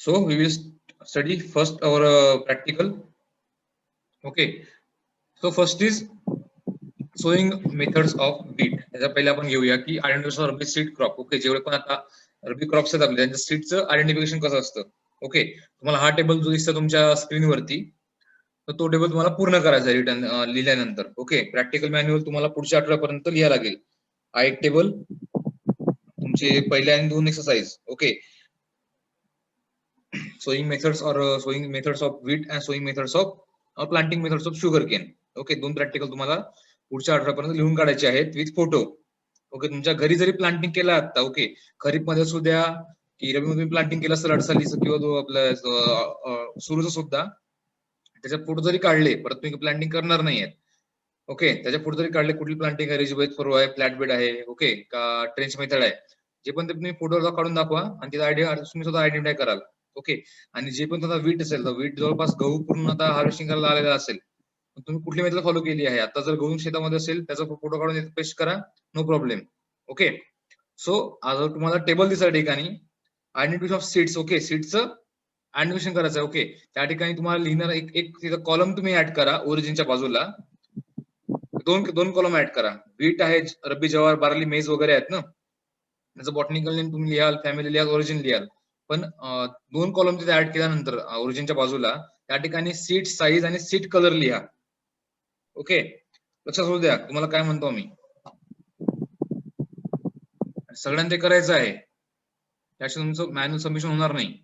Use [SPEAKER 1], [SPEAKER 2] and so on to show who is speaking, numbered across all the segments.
[SPEAKER 1] So we will study first our practical. Okay. So first is sowing methods of wheat. त्याचा पहिले आपण घेऊया की आयडेंटिफिकेशन रब्बी seed crop. Okay, जेवढे पण आता रब्बी क्रॉप्स आहेत आपले त्यांच्या सीडचं आयडेंटिफिकेशन कसं असतं. ओके, तुम्हाला हा टेबल जो दिसतो तुमच्या स्क्रीनवरती, तर तो टेबल तुम्हाला पूर्ण करायचा आहे रिटर्न लिहिल्यानंतर. ओके, प्रॅक्टिकल मॅन्युअल तुम्हाला पुढच्या आठवड्यापर्यंत लिहायला लागेल. हा एक टेबल, तुमचे पहिले आणि 2 exercise. Okay, sowing methods or sowing methods of wheat and sowing methods of planting methods of sugarcane. Okay, 2 practical तुम्हाला पुढच्या आठवड्यापर्यंत लिहून काढायचे आहेत विथ फोटो. ओके, तुमच्या घरी जरी प्लांटिंग केलं आता, ओके, खरीप मध्ये सुद्धा की रबी मध्ये प्लांटिंग केलं असतं अडसालीचं किंवा तो आपलं सुरूचं सुद्धा, त्याच्या फोटो जरी काढले, परत तुम्ही प्लांटिंग करणार नाहीये. ओके, त्याच्या पुढे जरी काढले कुठली प्लांटिंग आहे, रिजवेज फरो आहे, फ्लॅट बेड आहे, ओके, का ट्रेंच मेथड आहे, जे पण ते तुम्ही फोटो काढून दाखवा आणि तिचा आयडिया तुम्ही स्वतः आयडेंटिफाय कराल. ओके, आणि जे पण तुमचा वीट असेल, तर वीट जवळपास गहू पूर्ण आता हार्वेस्टिंग करायला आलेला असेल, तुम्ही कुठली मेथड फॉलो केली आहे, आता जर गहू शेतामध्ये असेल त्याचा फोटो काढून पेस्ट करा, नो प्रॉब्लेम. ओके, सो आज तुम्हाला टेबल दिसत ठिकाणी आयडेंटिफिकेशन ऑफ सीड्स. ओके, सीड्सचं आयडेंटिफिकेशन करायचं आहे. ओके, त्या ठिकाणी तुम्हाला लिहिणार एक तिथं कॉलम तुम्ही ऍड करा ओरिजिनच्या बाजूला. दोन कॉलम ऍड करा. वीट आहे, रब्बी जवार, बार्ली, मेज वगैरे आहेत ना, त्याचं बॉटनिकल नेम तुम्ही लिहाल, फॅमिली लिहाल, ओरिजिन लिहाल. पण 2 कॉलम तिथे ऍड केल्यानंतर ओरिजिनच्या बाजूला त्या ठिकाणी सीट साईज आणि सीट कलर लिहा. ओके, लक्षात असू द्या तुम्हाला काय म्हणतो मी, सगळ्यांना ते करायचं आहे, त्याशिवाय तुमचं मॅन्युअल सबमिशन होणार नाही.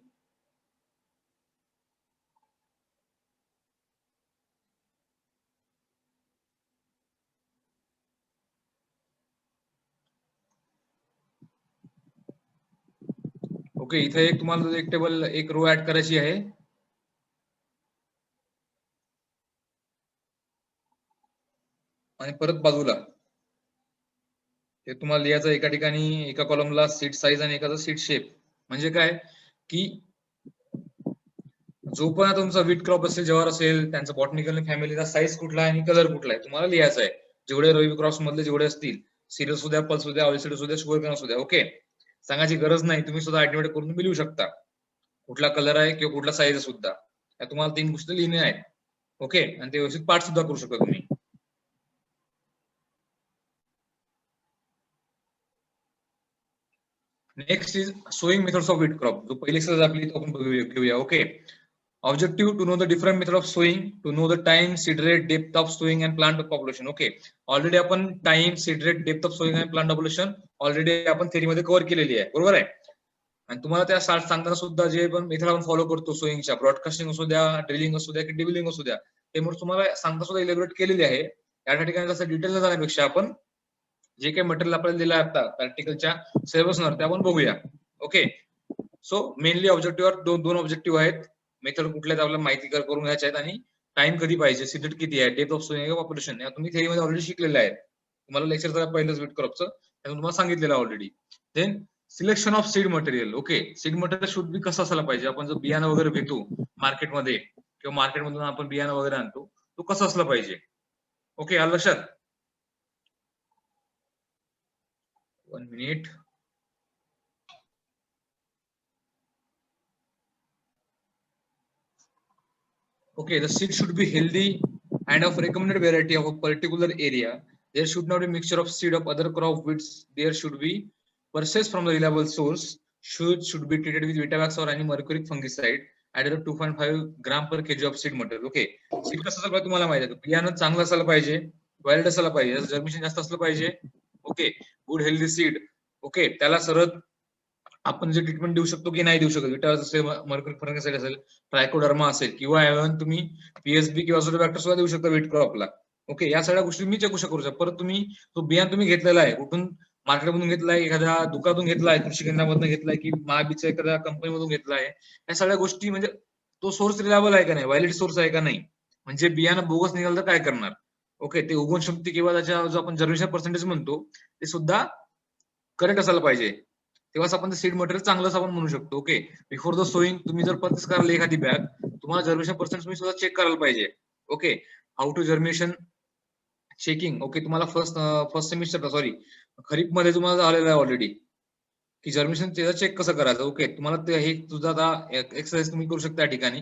[SPEAKER 1] ओके, इथे एक तुम्हाला एक टेबल, एक रो ऍड करायची आहे. आणि परत बाजूला ते तुम्हाला लिहायचं एका ठिकाणी, एका कॉलमला सीट साईज आणि एकाचा सीट शेप. म्हणजे काय की जो पण तुमचा वीट क्रॉप असेल, जवार असेल, त्यांचा बॉटनिकल फॅमिलीचा साईज कुठला आहे आणि कलर कुठला आहे तुम्हाला लिहायचा आहे. जेवढे रवी क्रॉप्स मधले जेवढे असतील, सिरियल सुद्धा, पल्स सुद्धा, ऑइलसीड सुद्धा, शुगर सुद्धा. ओके, सांगायची गरज नाही, तुम्ही सुद्धा आयडेंटिफाय करून तुम्ही लिहू शकता कुठला कलर आहे किंवा कुठला साईज सुद्धा. तुम्हाला 3 गोष्टी लिहिणे आहेत. ओके, आणि ते व्यवस्थित पाठ सुद्धा करू शकता तुम्ही. Next is sowing methods of wheat crop. जो पहिली एक्सरसाइज आपली तो आपण घेऊया. Okay, objective to know the different method of sowing, to know the time, seed rate, depth of sowing and plant population. Okay, already आपण time, seed rate, depth of sowing आणि plant population already आपण theory मध्ये cover केलेली आहे, बरोबर आहे. आणि तुम्हाला त्या सांगताना सुद्धा जे पण मेथड आपण फॉलो करतो सोइंगच्या, ब्रॉडकास्टिंग असू द्या, ड्रिलिंग असू द्या की डिबिलिंग असू द्या, ते मग तुम्हाला सांगता सुद्धा इलेबरेट केलेली आहे. या ठिकाणी जसं डिटेल जाण्यापेक्षा आपण जे काही मटेरियल आपल्याला दिलं आहे आता प्रॅक्टिकलच्या सिलेबसवर ते आपण बघूया. ओके, सो मेनली ऑब्जेक्टिव्ह दोन ऑब्जेक्टिव्ह आहेत. मेथड कुठल्या आपल्याला माहिती करून घ्यायच्या आहेत आणि टाइम कधी पाहिजे, सीडेट किती आहे, डेप्थ ऑफ सोइंग, पॉप्युलेशन, या तुम्ही थेरीमध्ये ऑलरेडी शिकलेले आहेत. तुम्हाला लेक्चर पहिलंच वीट क्रॉपचं त्यातून तुम्हाला सांगितलेलं already. Then selection of seed material. Okay, seed material should be कसं असायला पाहिजे, आपण जो बियाणं वगैरे घेतो मार्केटमध्ये किंवा मार्केटमधून आपण बियाणं वगैरे आणतो, तो कसं असलं पाहिजे. ओके, आलं लक्षात. 1 minute. Okay, the seed should be healthy and of recommended variety of a particular area. There should not be mixture of seed of other crop which there should be purchased from the reliable source. Should be treated with Vitavax or any mercuric fungicide. Added up 2.5 gram per kg of seed material. Okay, seed कसं असलं तुम्हाला माहिती आहे, बियाणं चांगलं असायला पाहिजे, wild असायला पाहिजे, जर्मिनेशन जास्त असलं पाहिजे. Okay, good healthy seed. Okay, त्याला सरळ आपण जे ट्रीटमेंट देऊ शकतो की नाही देऊ शकतो, विटावाक्स असेल, मर्क्युरी फंगीसाइड असेल, ट्रायकोडर्मा असेल किंवा इव्हन तुम्ही पीएसबी किंवा अझोबॅक्टर सुद्धा देऊ शकता वीट क्रॉपला. ओके, या सगळ्या गोष्टी मी चेक करू शकतो. परत तुम्ही तो बियाण तुम्ही घेतलेला आहे कुठून, मार्केटमधून घेतलाय, एखाद्या दुकानातून घेतलाय, कृषी केंद्रामधून घेतलाय की महाबीच्या एखाद्या कंपनीमधून घेतलाय, या सगळ्या गोष्टी म्हणजे तो सोर्स रिलायबल आहे का नाही, व्हॅलिड सोर्स आहे का नाही. म्हणजे बियाणं बोगस निघालं तर काय करणार. ओके, ते उगवण शक्ती किंवा त्याच्या जो आपण जर्मिनेशन पर्सेंटेज म्हणतो ते सुद्धा करेक्ट असायला पाहिजे, तेव्हाच आपण सीड मटेरियल चांगलंच आपण म्हणू शकतो. ओके, बिफोर द सोइंग तुम्ही जर परचेस कराल एखादी बॅग, तुम्हाला जर्मिनेशन पर्सेंट तुम्ही सुद्धा चेक करायला पाहिजे. Okay, how to germination checking. Okay, तुम्हाला फर्स्ट सेमिस्टर, सॉरी खरीप मध्ये तुम्हाला झालेलं आहे ऑलरेडी. की जर्मिनेशन त्याचा चेक कसं करायचं. ओके, तुम्हाला हे तुझा आता एक्सरसाइज तुम्ही करू शकता या ठिकाणी,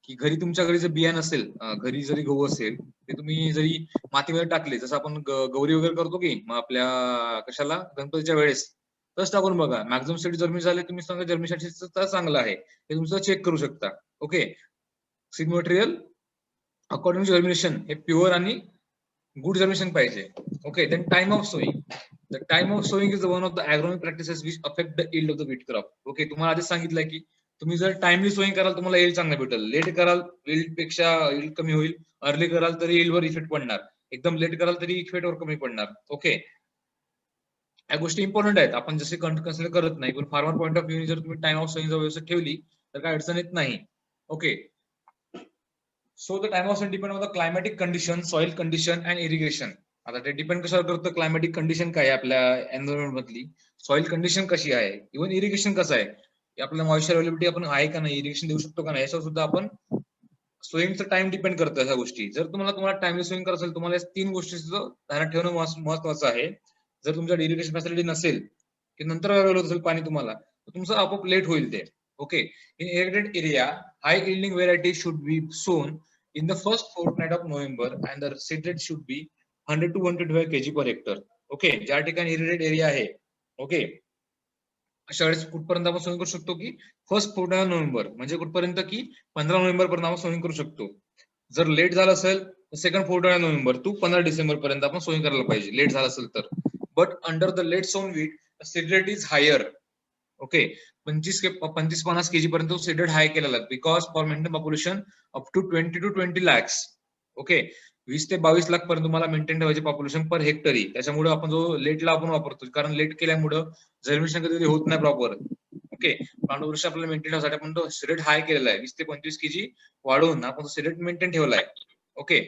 [SPEAKER 1] की घरी तुमच्या घरी जर बियाणं असेल, घरी जरी गहू असेल, ते तुम्ही जरी मातीमध्ये टाकले, जसं आपण गौरी वगैरे करतो की मग आपल्या कशाला गणपतीच्या वेळेस, तसं टाकून बघा. मॅक्झिमम सीड जर्मिनेट झाले, तुम्ही सांगा जर्मिनेशन चांगलं आहे, हे तुमचं चेक करू शकता. Okay, seed material according to germination हे प्युअर आणि गुड जर्मिनेशन पाहिजे. Okay, then time of sowing. The time of sowing is one of the agronomic practices which affect the yield of the wheat crop. Okay, तुम्हाला आधीच सांगितलं की तुम्ही जर timely sowing कराल तुम्हाला यील्ड चांगलं भेटेल. लेट कराल यील्ड पेक्षा यील्ड कमी होईल. अर्ली कराल तरी यील्ड वर इफेक्ट पडणार. एकदम लेट कराल तरी इफेक्ट वर कमी पडणार. ओके, या गोष्टी इम्पॉर्टंट आहेत. आपण जसे कन्सिडर करत नाही, पण फार्मर पॉईंट ऑफ व्ह्यू जर तुम्ही टाइम ऑफ सोईंग व्यवस्थित ठेवली तर काय अडचण येत नाही. Okay, so the time of sowing depend on the climatic condition, soil condition and irrigation. आता ते डिपेंड कशावर करतं, क्लायमॅटिक कंडिशन काय आहे आपल्या एन्व्हायरमेंट मधली, सॉइल कंडिशन कशी आहे, इव्हन इरिगेशन कसं आहे, आपल्याला मॉइश्चर अवेलेबिलिटी आपण आहे का नाही, इरिगेशन देऊ शकतो का नाही, याच्यावर सुद्धा आपण स्विंगचं टाइम डिपेंड करतं ह्या गोष्टी. जर तुम्हाला टाइमली स्विंग करायचं असेल, तुम्हाला 3 गोष्टी ध्यानात ठेवणं महत्वाचं आहे. जर तुमच्याकडे इरिगेशन फॅसिलिटी नसेल, की नंतर अवेलेबल होत असेल पाणी तुम्हाला, तर तुमचं आपोआप लेट होईल ते. Okay, in irrigated area high yielding variety should be सोन in the first fortnight of November and the seed rate should be 100 to 125 kg per hectare. Okay, ज्या ठिकाणी इरिगेटेड एरिया आहे, ओके, अशा वेळेस कुठपर्यंत आपण सोईंग करू शकतो की फर्स्ट 14 नोव्हेंबर, म्हणजे कुठपर्यंत की 15 नोव्हेंबर पर्यंत आपण सोईंग करू शकतो. जर लेट झालं असेल तर सेकंड 14 नोव्हेंबर टू 15 डिसेंबर पर्यंत आपण सोईंग करायला पाहिजे, लेट झालं असेल तर. But under the late sown wheat seed rate is higher. Okay, 25-50 kg पर्यंत सीड रेट हाय केलेला आहे, because for maintain population up to 20 to 20 lakhs. ओके, 20 ते 22 लाख पर्यंत तुम्हाला मेंटेन ठेवायचे पॉप्युलेशन पर हेक्टरी. त्याच्यामुळे आपण जो लेटला आपण वापरतो, कारण लेट केल्यामुळे जर्मिनेशन कधी होत नाही प्रॉपर. ओके, पांडुवृक्ष आपल्याला मेंटेन ठेवण्यासाठी आपण तो सीड हाय केलेला आहे, 20 ते 25 केजी वाढवून आपण तो सीड मेंटेन ठेवलाय. Okay,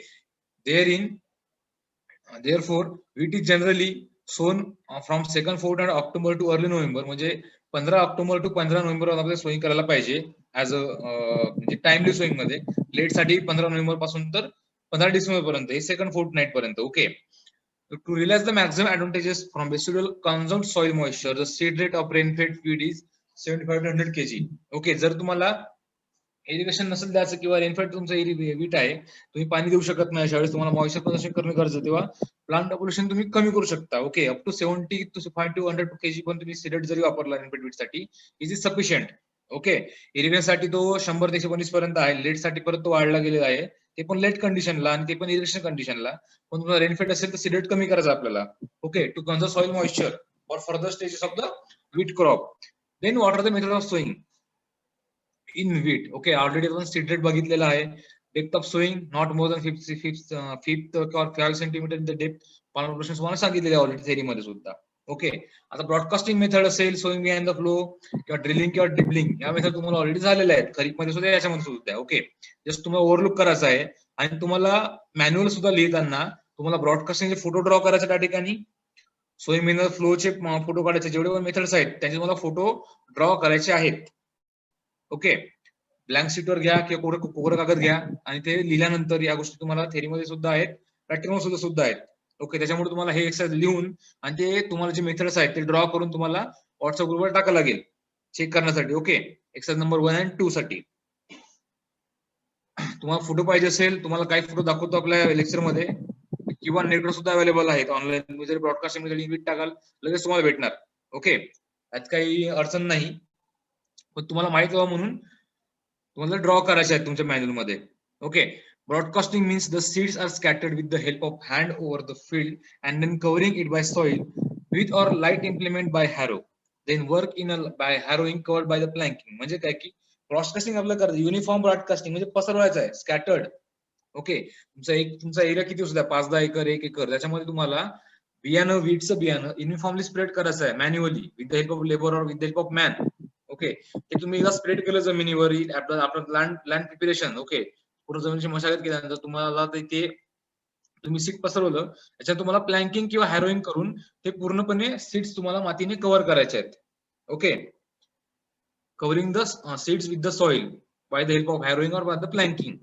[SPEAKER 1] therefore wheat is generally sown from second fortnight October too early November, म्हणजे 15 ऑक्टोबर टू 15 नोव्हेंबर आपल्याला सोईंग करायला पाहिजे ऍज म्हणजे टाइमली सोईंग मध्ये. लेट साठी 15 नोव्हेंबर पासून तर 15 डिसेंबर पर्यंत, हे सेकंड फोर्टनाईट पर्यंत. Okay, to realize the maximum advantages from residual conserved soil moisture the seed rate of rainfed feed is 75 to 100 kg. Okay, जर तुम्हाला इरिगेशन नसेल द्यायचं किंवा रेनफेड तुमचं वीट आहे, तुम्ही पाणी देऊ शकत नाही, अशा वेळेस तुम्हाला मॉइश्चर प्रदर्शन करणं गरजेचं, तेव्हा प्लांट पॉप्युलेशन तुम्ही कमी करू शकता. Okay, up to 70 to 100 kg पण तुम्ही सीड जरी वापरला रेनफेड वीट साठी is is sufficient. Okay, irrigation साठी तो 100 ते 120 पर्यंत आहे, लेट साठी परत तो वाढला गेलेला आहे, ते पण लेट कंडिशनला आणि ते पण इरिगेशन कंडिशनला. पण तुम्हाला रेनफेड असेल तर सीड कमी करायचं आपल्याला. Okay, to conserve soil moisture for further stages of the wheat crop. Then what are the method of sowing in wheat. Okay, already आपण सीड रेट बघितलेला आहे. Depth of sowing not more than fifth किंवा 5 centimetre in the depth, population तुम्हाला सांगितलेलं आहे already theory मध्ये सुद्धा. Okay, आता ब्रॉडकास्टिंग मेथड असेल, सोईंग बिहाइंड द फ्लो किंवा ड्रिलिंग किंवा डिबलिंग, या मेथड तुम्हाला ऑलरेडी झालेल्या आहेत खरीप मध्ये सुद्धा, याच्यामध्ये सुद्धा. ओके, जस्ट तुम्हाला ओव्हरलुक करायचं आहे आणि तुम्हाला मॅन्युअल सुद्धा लिहिताना तुम्हाला ब्रॉडकास्टिंगचे फोटो ड्रॉ करायचे त्या ठिकाणी, सोईंग बिहाइंड द फ्लोचे फोटो काढायचे, जेवढे पण मेथड्स आहेत त्यांचे तुम्हाला फोटो ड्रॉ करायचे आहेत. ओके, ब्लँक शीटवर घ्या किंवा कोरं कागद घ्या आणि ते लिहिल्यानंतर या गोष्टी तुम्हाला थेरीमध्ये सुद्धा आहेत, प्रॅक्टिकल सुद्धा आहेत. ओके, त्याच्यामुळे तुम्हाला हे एक्सरसाइज लिहून आणि ते तुम्हाला जे मेथड्स आहेत ते ड्रॉ करून तुम्हाला व्हॉट्सअप ग्रुपवर टाकायला लागेल चेक करण्यासाठी. ओके, एक्सरसाइज नंबर 1 आणि 2 साठी. तुम्हाला फोटो पाहिजे असेल, तुम्हाला काही फोटो दाखवतो आपल्या लेक्चर मध्ये किंवा नेटवर सुद्धा अवेलेबल आहेत ऑनलाईन. तुम्ही जर ब्रॉडकास्टिंग मध्ये लिंक टाकाल लगेच तुम्हाला भेटणार. ओके, यात काही अडचण नाही, पण तुम्हाला माहित व्हावं म्हणून तुम्हाला ड्रॉ करायचे आहेत तुमच्या मॅन्युअल मध्ये. Okay, broadcasting means the seeds are scattered with the help of hand over the field and then covering it by soil with or light implement by harrow, then work in by harrowing covered by the planking. म्हणजे काय की broadcasting आपलं करायचं uniform broadcasting, म्हणजे पसरवायचं आहे, scattered. Okay, तुमचा area किती असू द्या, 5-10 एकर 1 एकर, त्याच्यामध्ये तुम्हाला बियाणं, वीटचं बियाणं युनिफॉर्मली स्प्रेड करायचं आहे manually with the help of labour और with the help of man. Okay, ते तुम्ही एकदा स्प्रेड केलं जमिनीवर आपलं लँड प्रिपरेशन. ओके, पूर्ण जमिनीची मशागत केल्यानंतर तुम्हाला ते तुम्ही सीड पसरवलं, त्याच्यात तुम्हाला प्लँकिंग किंवा हॅरोइंग करून ते पूर्णपणे सीड्स तुम्हाला मातीने कव्हर करायचे आहेत. Okay, covering the seeds with the soil by the help of harrowing or by the planking.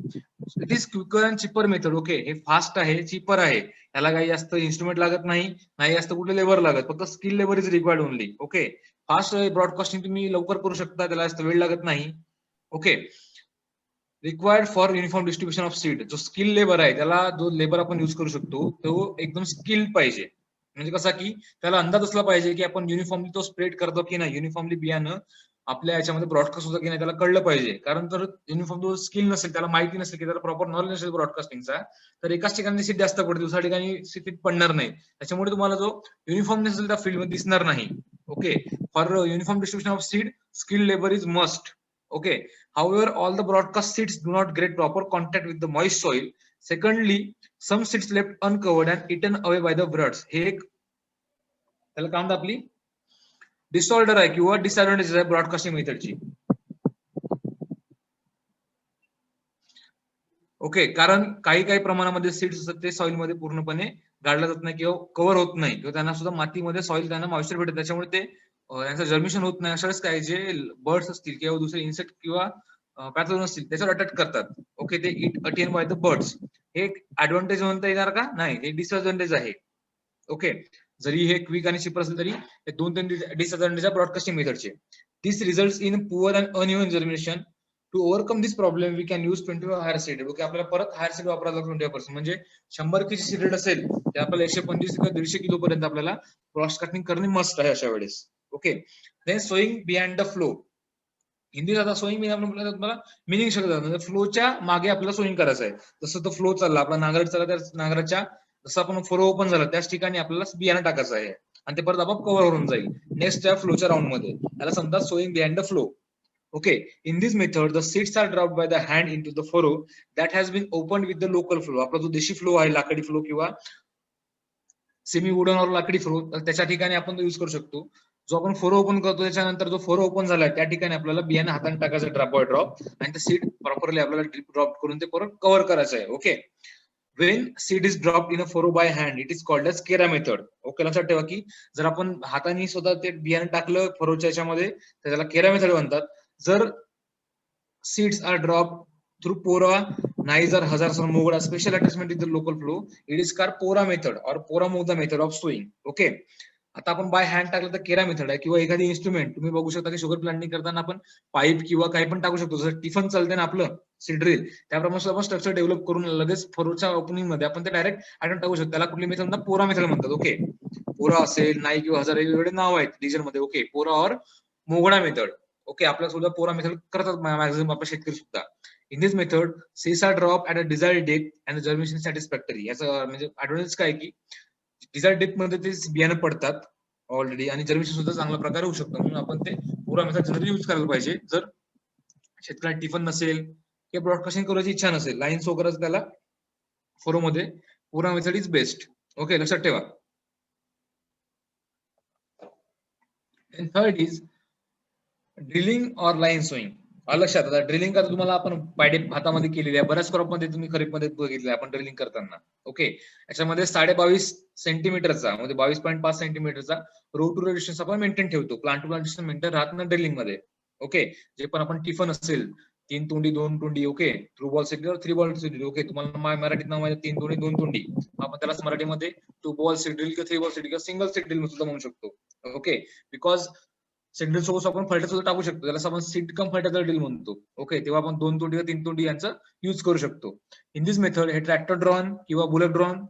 [SPEAKER 1] It is quicker and cheaper method. Okay, हे फास्ट आहे, चीपर आहे, याला काही जास्त इन्स्ट्रुमेंट लागत नाही, नाही जास्त कुठे लेबर लागत, फक्त skill labour is required only. Okay, fast broadcasting तुम्ही लवकर करू शकता, त्याला जास्त वेळ लागत नाही. Okay. Required for uniform distribution of seed. जो स्किल लेबर आहे त्याला, जो लेबर आपण युज करू शकतो तो एकदम स्किल्ड पाहिजे. म्हणजे कसा की त्याला अंदाज असला पाहिजे की आपण युनिफॉर्मली तो स्प्रेड करतो की नाही, युनिफॉर्मली बियाणं आपल्या याच्यामध्ये ब्रॉडकास्ट होतं की नाही त्याला कळलं पाहिजे. कारण तर युनिफॉर्म जो स्किल नसेल, त्याला माहिती नसेल की त्याला प्रॉपर नॉलेज नसेल ब्रॉडकास्टिंगचा, तर एकाच ठिकाणी सीट जास्त पडते, दुसऱ्या ठिकाणी सीट पडणार नाही. त्याच्यामुळे तुम्हाला जो युनिफॉर्म नसेल त्या फील्डमध्ये दिसणार नाही. Okay. For uniform distribution of seed, skilled labour is must. Okay. However, all the broadcast seeds do not get proper contact with the moist soil. Secondly, some seeds left uncovered and eaten away by the birds. हे एक त्याला काय म्हणतात, आपली disorder आहे किंवा disadvantage आहे broadcasting मेथडची. Okay. कारण काही काही प्रमाणामध्ये सीड्स असतात ते सॉइल मध्ये पूर्णपणे गाडला जात नाही किंवा कव्हर होत नाही, किंवा त्यांना सुद्धा मातीमध्ये सॉइल त्यांना मॉइश्चर भेटत, त्याच्यामुळे ते यांचं जर्मिशन होत नाही. अशाच काही जे बर्ड्स असतील किंवा दुसरे इन्सेक्ट किंवा पॅथोजन असतील त्याच्यावर अटॅक करतात. ओके. ते it attain by the birds. हे एक ऍडव्हान्टेज म्हणता येणार का? नाही, हे डिसएडव्हान्टेज आहे. ओके. जरी हे क्विक आणि चिपर असेल तरी हे दोन तीन डिसएडव्हान्टेज आहे ब्रॉडकास्टिंग मेथडचे. This results in poor and uneven germination. To overcome this problem we can use 25 higher seed. Okay. आपल्याला परत हायर सीड वापरायला 25%, म्हणजे 100 किलो सीड रेट असेल ते आपल्याला 125 किंवा 150 किलो पर्यंत आपल्याला ब्रॉडकास्टिंग करणे मस्ट आहे अशा वेळेस. Okay. Then sowing behind the flow. हिंदीत आता सोईंग बिहाइंड तुम्हाला मिनिंग शकत, फ्लोच्या मागे आपल्याला सोईंग करायचं आहे. जसं तो फ्लो चालला, आपला नांगर चालला, त्या नांगराच्या जसं आपण फ्लो ओपन झाला त्याच ठिकाणी आपल्याला बियाणं टाकायचं आहे आणि ते परत आपोआप कव्हर होऊन जाईल नेक्स्ट त्या फ्लोच्या राऊंड मध्ये. त्याला समजा sowing behind the flow. Okay, in this method, the seeds are dropped by the hand into the furrow that has been opened with the local flow. आपला जो देशी फ्लो आहे, लाकडी फ्लो किंवा सेमी वुडन और लाकडी फ्लो, त्याच्या ठिकाणी आपण तो युज करू शकतो. जो आपण फोरो ओपन करतो त्याच्यानंतर जो फोरो ओपन झालाय त्या ठिकाणी आपल्याला बियाणं हाताने टाकायचं ड्रॉप बाय ड्रॉप, आणि ते सीड प्रॉपरली आपल्याला ड्रिप ड्रॉप करून ते परत कव्हर करायचं आहे. Okay. When seed is dropped in a furrow by hand, it is called as Kera method. Okay. लक्षात ठेवा की जर आपण हाताने स्वतः ते बियाणं टाकलं फरोच्या याच्यामध्ये तर त्याला केरा मेथड म्हणतात. जर seeds are dropped through pora, knives or hazards or mogda, special attachment in the local flow, it is called pora method or pora mogda method of sowing. Okay. आता आपण बाय हँड टाकलं तर केरा method आहे, किंवा एखादी instrument तुम्ही बघू शकता की शुगर प्लांटिंग करताना आपण पाईप किंवा काही पण टाकू शकतो. जसं टिफन चालते ना आपलं सीड्रिल, त्याप्रमाणे आपण स्ट्रक्चर डेव्हलप करून लगेच फरोच्या ओपनिंग मध्ये आपण ते डायरेक्ट आयटम टाकू शकतो. त्याला कुठली मेथड म्हणतात? पोरा मेथड म्हणतात. ओके. पोरा असेल, नाही किंवा हजार वेगवेगळे नाव आहेत रिजन मध्ये. ओके. पोरा और मोगडा मेथड. ओके. आपल्या सुद्धा पोरा मेथड करतात मॅक्झिमम आपले शेतकरी सुद्धा. In this method seeds are drop at a desired depth and germination satisfactory. याचं म्हणजे ऍडव्हान्टेज काय की डिझायर्ड डेप्थ मध्ये ते बियाणं पडतात ऑलरेडी आणि जर्मिनेशन सुद्धा चांगल्या प्रकारे होऊ शकतं. म्हणून आपण ते पोरा मेथड जनरली युज करायला पाहिजे. जर शेतकऱ्याला टिफन नसेल किंवा ब्रॉडकास्टिंग करायची इच्छा नसेल, लाईन्स वगैरे, त्याला फोरो मध्ये पोरा मेथड इज बेस्ट. ओके. लक्षात ठेवा. थर्ड इज ड्रिलिंग और लाईन सोईंग. लक्षात आता ड्रिलिंग करता तुम्हाला आपण पायडेप हातामध्ये केलेली आहे, बऱ्याच क्रॉप मध्ये तुम्ही खरीप मध्ये बघितलं आपण ड्रिलिंग करताना. ओके. याच्यामध्ये 22.5 सेंटीमीटरचा म्हणजे 22.5 सेंटीमीटरचा रो टू रो डिस्टन्स आपण मेंटेन ठेवतो. Plant to plant distance maintain राहत ना ड्रिलिंग मध्ये. ओके. जे पण आपण टिफन असेल 3 तुंडी 2 तुंडी. Okay. Three ball seed 3 ball seed. Okay. तुम्हाला मराठीत नाव आहे 3 तुंडी 2 तुंडी. आपण त्याला मराठीमध्ये 2 बॉल सीड ड्रिल किंवा 3 बॉल सीड किंवा सिंगल सीड ड्रिल सुद्धा म्हणू शकतो. ओके. बिकॉज सीड ड्रिल सोबत आपण फर्टायझर सुद्धा टाकू शकतो, त्याला आपण सीड कम फर्टायझर ड्रिल म्हणतो. ओके. तेव्हा आपण 2 तुंडी किंवा 3 तुंडी यांचा युज करू शकतो. इन दिस मेथड हे ट्रॅक्टर ड्रॉन किंवा बुलेट ड्रॉन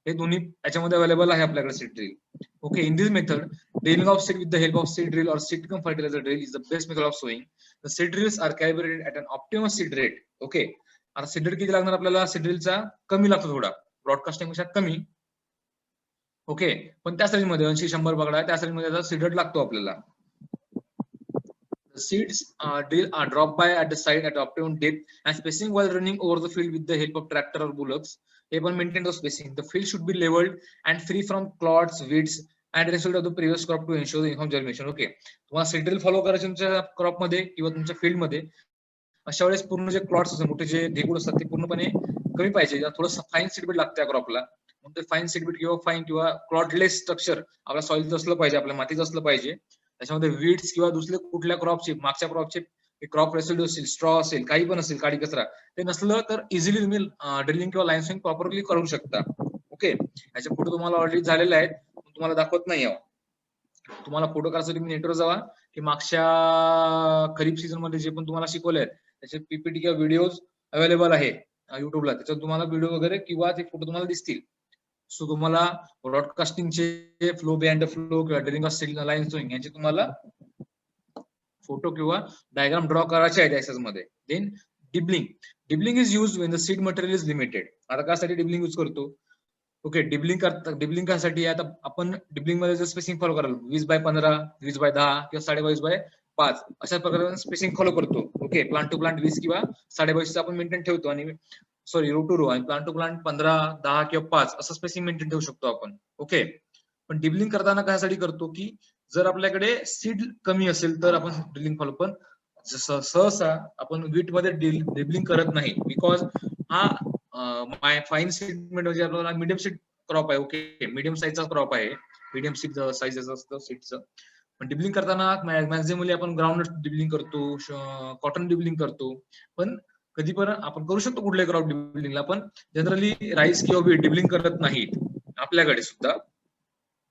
[SPEAKER 1] हे दोन्ही याच्यामध्ये अवेलेबल आहे आपल्याकडे seed drill. Okay. In this method drilling of seed with the help of seed drill और seed cum fertilizer drill is the best method of sowing. The seed drills are calibrated at an optimum seed rate. Okay. आता seed rate किती लागणार आपल्याला? Seed ड्रिलचा कमी लागतो थोडा, broadcasting पेक्षा कमी. ओके. पण त्या साईजमध्ये 80-100 पकडा, त्या साईजमध्ये सीड रेट लागतो आपल्याला. The seeds drill are dropped by at the side at optimum depth and spacing while running over the field with the help of tractor or bullocks. Even maintain the spacing. The field should be leveled and free from clods, weeds, and result of the previous crop to ensure the uniform germination. Okay. तुम्हाला seed drill follow करायचं तुमच्या crop मध्ये किंवा तुमच्या field मध्ये. अशा वेळेस पूर्ण जे क्लॉट्स असतात, मोठे जे ढेकूळ असतात ते पूर्णपणे कमी पाहिजे. थोडं फाईन सीडबीट लागतं त्या क्रॉपला. म्हणून ते फाईन सीडबीट किंवा फाईन किंवा क्लॉटलेस स्ट्रक्चर आपल्या सॉइलचं असलं पाहिजे, आपल्या मातीचं असलं पाहिजे. त्याच्यामध्ये वीड्स किंवा दुसरे कुठल्या क्रॉपचे, मागच्या क्रॉपचे क्रॉप रेसिड्यू असेल, स्ट्रॉ असेल, काही पण असेल, काडी कचरा ते नसलं तर इझिली तुम्ही ड्रिलिंग किंवा लाईन स्विंग प्रॉपरली करू शकता. ओके. याच्या पुढे तुम्हाला ऑलरेडी झालेलं आहे, तुम्हाला दाखवत नाही. तुम्हाला फोटो काढण्यासाठी तुम्ही नेटवर जावा, की मागच्या खरीप सीझन मध्ये जे पण तुम्हाला शिकवलंय त्याचे पीपीटी किंवा व्हिडिओज अवेलेबल आहे युट्यूबला. त्याच्यात तुम्हाला व्हिडिओ वगैरे किंवा ते फोटो तुम्हाला दिसतील. सो तुम्हाला ब्रॉडकास्टिंगचे फ्लो बिहाइंड द फ्लो किंवा drilling of signal line swing यांचे तुम्हाला फोटो किंवा डायग्राम ड्रॉ करायचे आहेत एक्सेस मध्ये. Then dibbling. Dibbling is use when the seed material is limited. आता कासाठी डिबलिंग यूज करतो? ओके, डिबलिंग कासाठी आता आपण डिबलिंग मध्ये जर स्पेसिंग फॉलो कराल 20x15, 20x10 किंवा 22x5 अशा प्रकारे स्पेसिंग फॉलो करतो. ओके, प्लांट टू प्लांट 20 किंवा 22.5 आपण मेंटेन ठेवतो आणि सॉरी रो टू रो आणि प्लांट टू प्लांट 15, 10 किंवा 5 असं स्पेसिंग मेंटेन ठेवू शकतो आपण. ओके, पण डिबलिंग करताना कशासाठी करतो की जर आपल्याकडे सीड कमी असेल तर आपण ड्रिलिंग फॉलो, पण सहसा आपण वीट मध्ये डिबलिंग करत नाही बिकॉज हा फाईन सीड म्हणजे आपल्याला मिडियम सीड क्रॉप आहे. ओके, मिडियम साईजचा क्रॉप आहे, मिडियम सीड साईज असतं सीडचं. पण डिबलिंग करताना मॅक्झिमली आपण ग्राउंड डिबलिंग करतो, कॉटन डिबलिंग करतो. पण कधी पण आपण करू शकतो कुठल्याही क्रॉप डिबलिंगला, पण जनरली राईस किंवा बीट डिबलिंग करत नाहीत आपल्याकडे सुद्धा,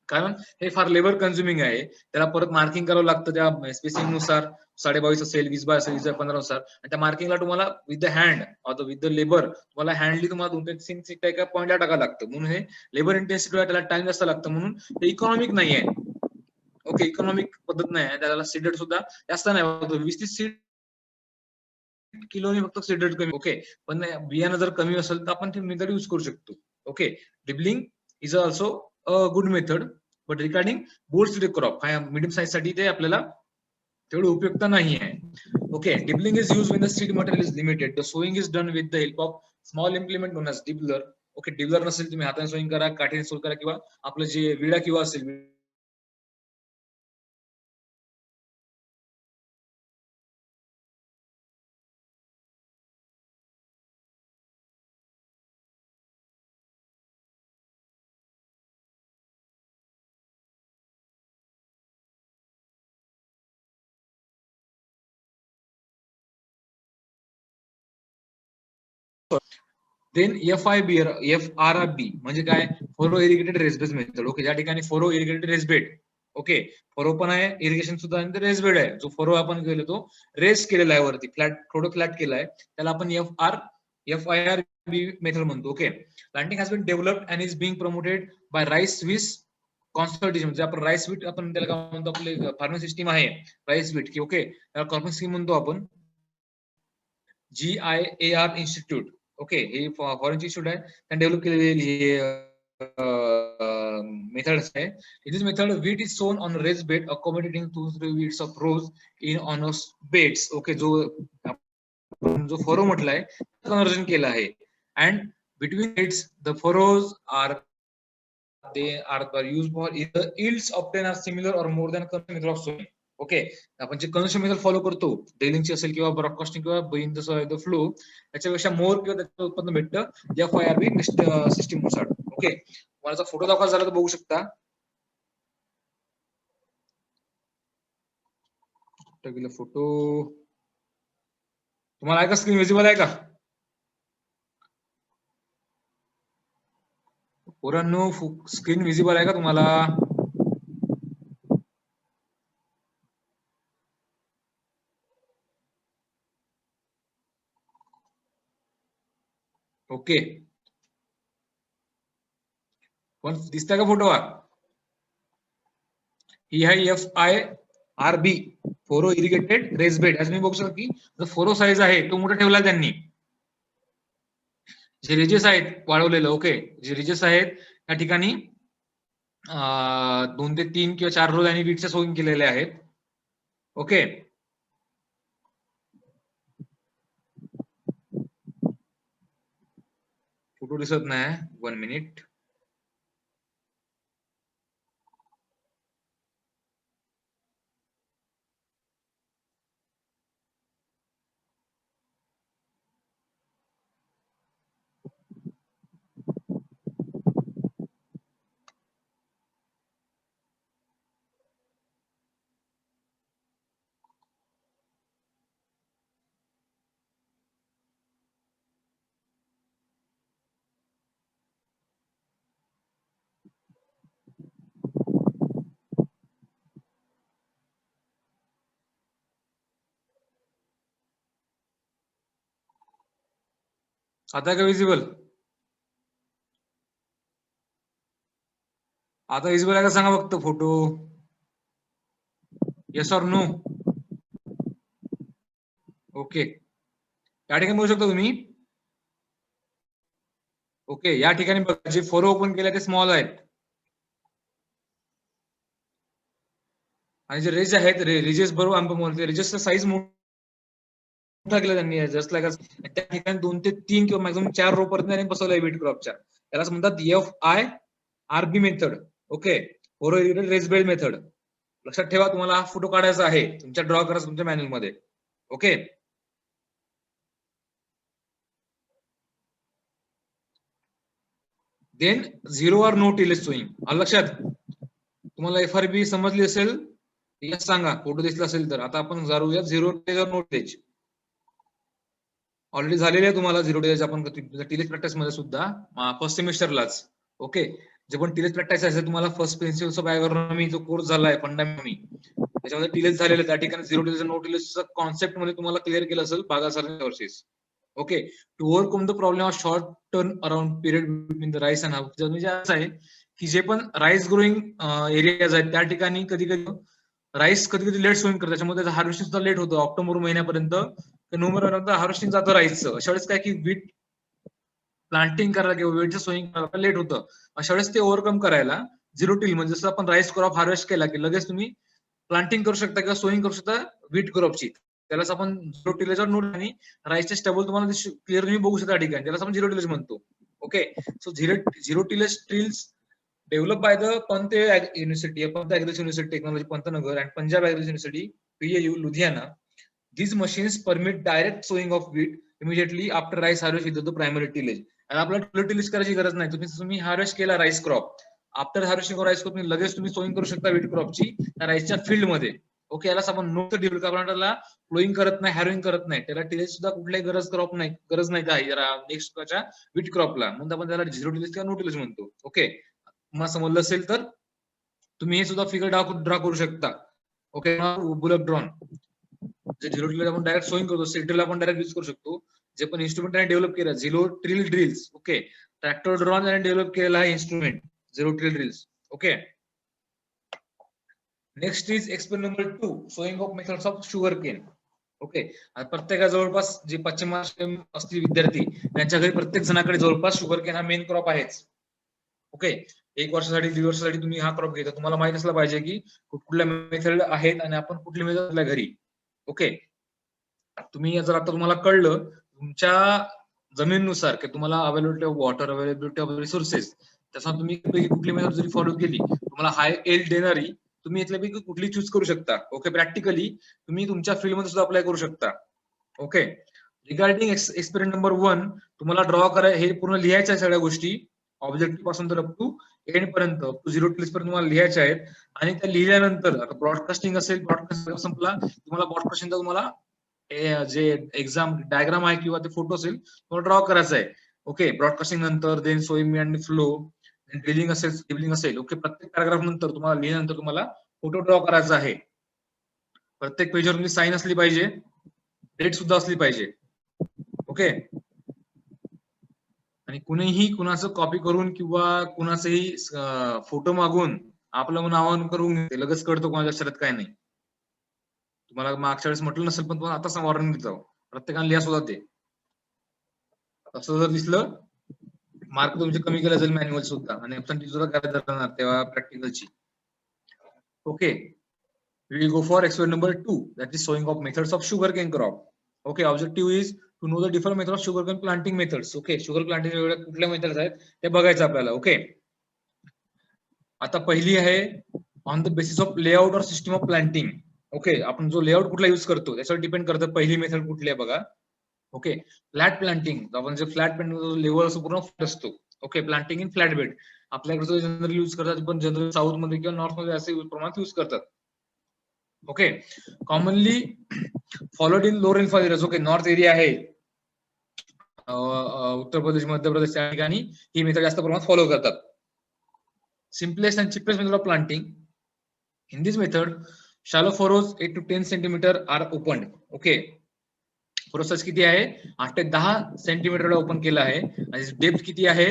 [SPEAKER 1] कारण हे फार लेबर कन्झ्युमिंग आहे. त्याला परत मार्किंग करावं लागतं त्या स्पेसिंग नुसार, 22 असेल, 20 असेल, 20x15 नुसार, आणि त्या मार्किंगला तुम्हाला with the hand with the labour तुम्हाला हँडली तुम्हाला 2-3 एका पॉईंटला टाकावं लागतं. म्हणून हे लेबर इंटेन्सिटी त्याला टाइम जास्त लागतं, म्हणून ते इकॉनॉमिक नाही आहे. ओके, इकॉनॉमिक पद्धत नाही आहे. त्याला सीडेड सुद्धा जास्त नाही होतो, 20-30 सीड किलोने फक्त सीडेड कमी. ओके, पण बियाणं जर कमी असेल तर आपण ते मेथड यूज करू शकतो. Okay, dibbling is also a good method, but regarding bold seed crop काय मिडियम साईज साठी ते आपल्याला तेवढं उपयुक्त नाही आहे. Okay, dibbling is use when the seed material is limited. The sowing is done with the help of small implement known as dibbler. Okay, dibbler नसेल तुम्ही हाताने सोइंग करा, काठीने सोइंग करा, किंवा आपलं जे विडा किंवा असेल देन FRB म्हणजे काय? फोरो इरिगेटेड रेसबेड मेथड. ओके, या ठिकाणी फोरो इरिगेटेड रेसबेड. ओके, फोरो पण आहे, इरिगेशन सुद्धा आहे, रेसबेड आहे. जो फोरो आपण केलं तो रेस केलेला आहे वरती, फ्लॅट थोडं फ्लॅट केलं आहे, त्याला आपण FIRB मेथड म्हणतो. Okay, planting has been developed and is being promoted by rice Swiss consultation. म्हणजे आपण राईस वीट आपण त्याला काय म्हणतो, आपले फार्मिंग सिस्टीम आहे राईस वीट की. ओके, त्याला कॉर्पोरेट स्कीम म्हणतो आपण, GIAR इन्स्टिट्यूट. ओके, हे फॉरेन इन्स्टिट्यूट आहे, त्यांनी डेव्हलप केलेली मेथड आहे. In this method wheat is sown on raised bed accommodating 2-3 wheats of rows in on beds. Okay, जो फरो म्हटलाय कन्वर्जन केलं आहे, and between beds the furrows are used for either yields obtained are similar or more than conventional method of sowing. Okay, आपण जे conventional method follow करतो, ड्रिलिंगची असेल किंवा broadcasting किंवा बिन द फ्लो, त्याच्यापेक्षा मोर किंवा त्याचं उत्पन्न भेटतं FIRB सिस्टीम नुसार. ओके, मला फोटो दाखवायचा झाला तर बघू शकता. फोटो तुम्हाला आहे का? स्क्रीन विजिबल आहे का पोरांनो? स्क्रीन विजिबल आहे का तुम्हाला? ओके, पण दिसतंय का फोटो? ही आहे FIRB, फोरो इरिगेटेड रेस बेड. आज मी बघू शकतो की जो फोरो साईज आहे तो मोठा ठेवला त्यांनी. जे रिजेस आहेत वाढवलेलं, ओके, जे रिजेस आहेत त्या ठिकाणी 2 ते 3 किंवा 4 रोज आणि वीटच्या सोईंग केलेले आहेत. ओके, फोटो दिसत नाही, 1 मिनिट. आता का विजिबल? आता विजिबल आहे का सांगा फक्त photo. Yes or no? Okay, या ठिकाणी बघू शकता तुम्ही. ओके, या ठिकाणी बघा जे फोरो ओपन केले ते स्मॉल आहेत आणि जे रेज आहेत रेजेस बरोबर आपण बोलतो रेजेसचा साईज मोठा केला त्यांनी जस्ट लाईक त्या ठिकाणी 2 ते 3 किंवा मॅक्सिमम 4 रो पर्यंत त्यांनी बसवलंय बीट क्रॉपच्या. त्यालाच म्हणतात FIRB मेथड. ओके, फोरो इरिटेड रेज बेल्ट मेथड. लक्षात ठेवा, तुम्हाला हा फोटो काढायचा आहे, तुमच्या ड्रॉ करायचा तुमच्या मॅन्युअल मध्ये. Okay, then 0 or no tillage sowing. आलं लक्षात? तुम्हाला FRB समजली असेल यस सांगा, फोटो दिसला असेल तर. आता आपण जाऊया 0 टिलेज और नो टिलेज. ऑलरेडी झालेले आहे तुम्हाला 0 टिलेज आपण टिलेज प्रॅक्टिस मध्ये सुद्धा फर्स्ट सेमिस्टरलाच. ओके, जे पण टिलेज प्रॅक्टिस आहे तुम्हाला फर्स्ट प्रिन्सिपल्स ऑफ एग्रोनॉमी जो कोर्स झालाय फंडामेंटली त्याच्यामध्ये टिलेज झालेले त्या ठिकाणी 0 टिलेज नो टिलेजचा कॉन्सेप्ट मध्ये तुम्हाला क्लिअर केलं असेल बागा सरांच्या वर्षीस. Okay, to overcome the problem of short turn around period between the rice and harvest. म्हणजे असं आहे की जे पण राईस ग्रोईंग एरियाज आहेत त्या ठिकाणी कधी कधी राईस कधी कधी लेट सोईंग करतात, त्याच्यामध्ये हार्वेस्टिंग सुद्धा लेट होतं. ऑक्टोबर महिन्यापर्यंत नोव्हेंबर महिन्यापर्यंत हार्वेस्टिंग जातं राईसचं. अशा वेळेस काय की बीट प्लांटिंग करायला किंवा वेटचं सोईंग करायला लेट होतं. अशा वेळेस ते ओव्हरकम करायला 0 टिल म्हणजे जसं आपण राईस क्रॉप हार्वेस्ट केला की लगेच तुम्ही प्लांटिंग करू शकता किंवा सोईंग करू शकता व्हीट क्रॉपची. त्यालाच आपण 0 टिलेजवर नोट आणि राईसचे स्टबल तुम्हाला क्लिअर तुम्ही बघू शकता ठिकाणी, त्याला आपण 0 टिलेज म्हणतो. Okay, so 0 tillage trills develop by the Pant university, Pant agriculture university technology Pantnagar and Punjab agriculture university PAU Ludhiana. These machines permit direct sowing of wheat immediately after rice harvest with the primary tillage. आणि आपल्याला टुले tillage करायची गरज नाही. तुम्ही harvest केला rice crop, after harvesting rice crop लगेच तुम्ही sowing करू शकता व्हीट क्रॉपची त्या राईसच्या फील्ड मध्ये. ओके, याला आपण नो डेव्हलप आपल्याला फ्लोईंग करत नाही, हॅरोईंग करत नाही, त्याला टिलेज सुद्धा कुठल्याही गरज नाही नेक्स्ट व्हीट क्रॉपला, म्हणून आपण त्याला 0 टिलेज किंवा नो टिलेज म्हणतो. ओके, तुम्हाला समजलं असेल तर तुम्ही हे सुद्धा फिगर ड्रॉ करू शकता. ओके, बुलक ड्रॉन जे 0 टिलेज आपण डायरेक्ट सोईंग करतो, सेक्टरला आपण डायरेक्ट यूज करू शकतो. जे पण इन्स्ट्रुमेंट त्याने डेव्हलप केलं 0 till drills. Okay, tractor drawn त्याने डेव्हलप केलेला आहे instrument 0 till drills. Okay, next is experiment number 2, sowing of methods of sugar cane. Okay, प्रत्येका जवळपास जे पश्चिम महाराष्ट्र असतील विद्यार्थी त्यांच्या घरी प्रत्येक जणाकडे जवळपास शुगर केन हा मेन क्रॉप आहेच. ओके, 1 वर्षासाठी 1.5 वर्षासाठी तुम्ही हा क्रॉप घेता, तुम्हाला माहित असलं पाहिजे की कुठल्या मेथड आहेत आणि आपण कुठली मेथड आपल्या घरी. ओके, तुम्ही जर आता तुम्हाला कळलं तुमच्या जमिनीनुसार की तुम्हाला availability of water, availability of resources, त्यासाठी तुम्ही कुठली मेथड जरी फॉलो केली तुम्हाला हाय एल्ड देणारी तुम्ही इथल्यापैकी कुठली चूज करू शकता. ओके, प्रॅक्टिकली तुम्ही तुमच्या फील्ड मध्ये सुद्धा अप्लाय करू शकता. ओके, रिगार्डिंग एक्सपेरिमेंट नंबर 1 तुम्हाला ड्रॉ करायला हे पूर्ण लिहायच्या सगळ्या गोष्टी ऑब्जेक्टिव्ह पासून तर अप टू एंड पर्यंत 0 टिल्स पर्यंत तुम्हाला लिहायच्या आहेत. आणि त्या लिहिल्यानंतर आता ब्रॉडकास्टिंग असेल, ब्रॉडकास्टिंग संपला तुम्हाला ब्रॉडकास्टिंगचा तुम्हाला जे एक्झाम डायग्राम आहे किंवा ते फोटो असेल तुम्हाला ड्रॉ करायचा आहे. ओके, ब्रॉडकास्टिंग नंतर देन सोईंग आणि फ्लो ड्रिलिंग असेल. ओके, प्रत्येक पॅराग्राफ नंतर तुम्हाला लिहिल्यानंतर तुम्हाला फोटो ड्रॉ करायचा आहे. प्रत्येक पेजवर तुमची साईन असली पाहिजे, डेट सुद्धा असली पाहिजे. ओके, आणि कुणीही कुणाचं कॉपी करून किंवा कुणाचंही फोटो मागून आपलं नावावरून करून लगेच कळतं कोणाच्या अक्षरात काय नाही. तुम्हाला मागच्या वेळेस म्हटलं नसेल पण तुम्हाला आता वॉर्निंग देतो, प्रत्येकाने लिहा सुद्धा ते. असं जर दिसलं मार्क तुमचे कमी केले जाईल मॅन्युअल सुद्धा आणि ऍब्सेंटी सुद्धा करायला जाणार तेव्हा प्रॅक्टिकलची. Okay, we will go for experiment number 2, that is sowing of methods of sugarcane crop. Okay, objective is to know the different methods of sugarcane planting methods. Okay, sugar planting वेगवेगळ्या कुठल्या methods आहेत ते बघायचं आपल्याला. Okay, आता पहिली आहे on the basis of layout और सिस्टम ऑफ प्लांटिंग. ओके, आपण जो लेआउट कुठला यूज करतो त्याच्यावर डिपेंड करतं पहिली मेथड कुठली आहे बघा. ओके, फ्लॅट प्लांटिंग, आपण जे फ्लॅट प्लांटिंग लेवल असं पूर्ण फ्लॅट असतो. Okay, planting in flat bed आपल्याकडे जनरली यूज करतात, पण जनरल साऊथ मध्ये किंवा नॉर्थ मध्ये असे प्रमाणात यूज करतात. Okay, commonly followed in low rainfall areas. Okay, north area आहे उत्तर प्रदेश, मध्य प्रदेश त्या ठिकाणी ही मेथड जास्त प्रमाणात फॉलो करतात. Simplest and cheapest method of planting. In this method shallow furrows 8 to 10 centimeter are opened. Okay, process किती आहे 8 ते 10 सेंटीमीटरला ओपन केलं आहे आणि डेप्थ किती आहे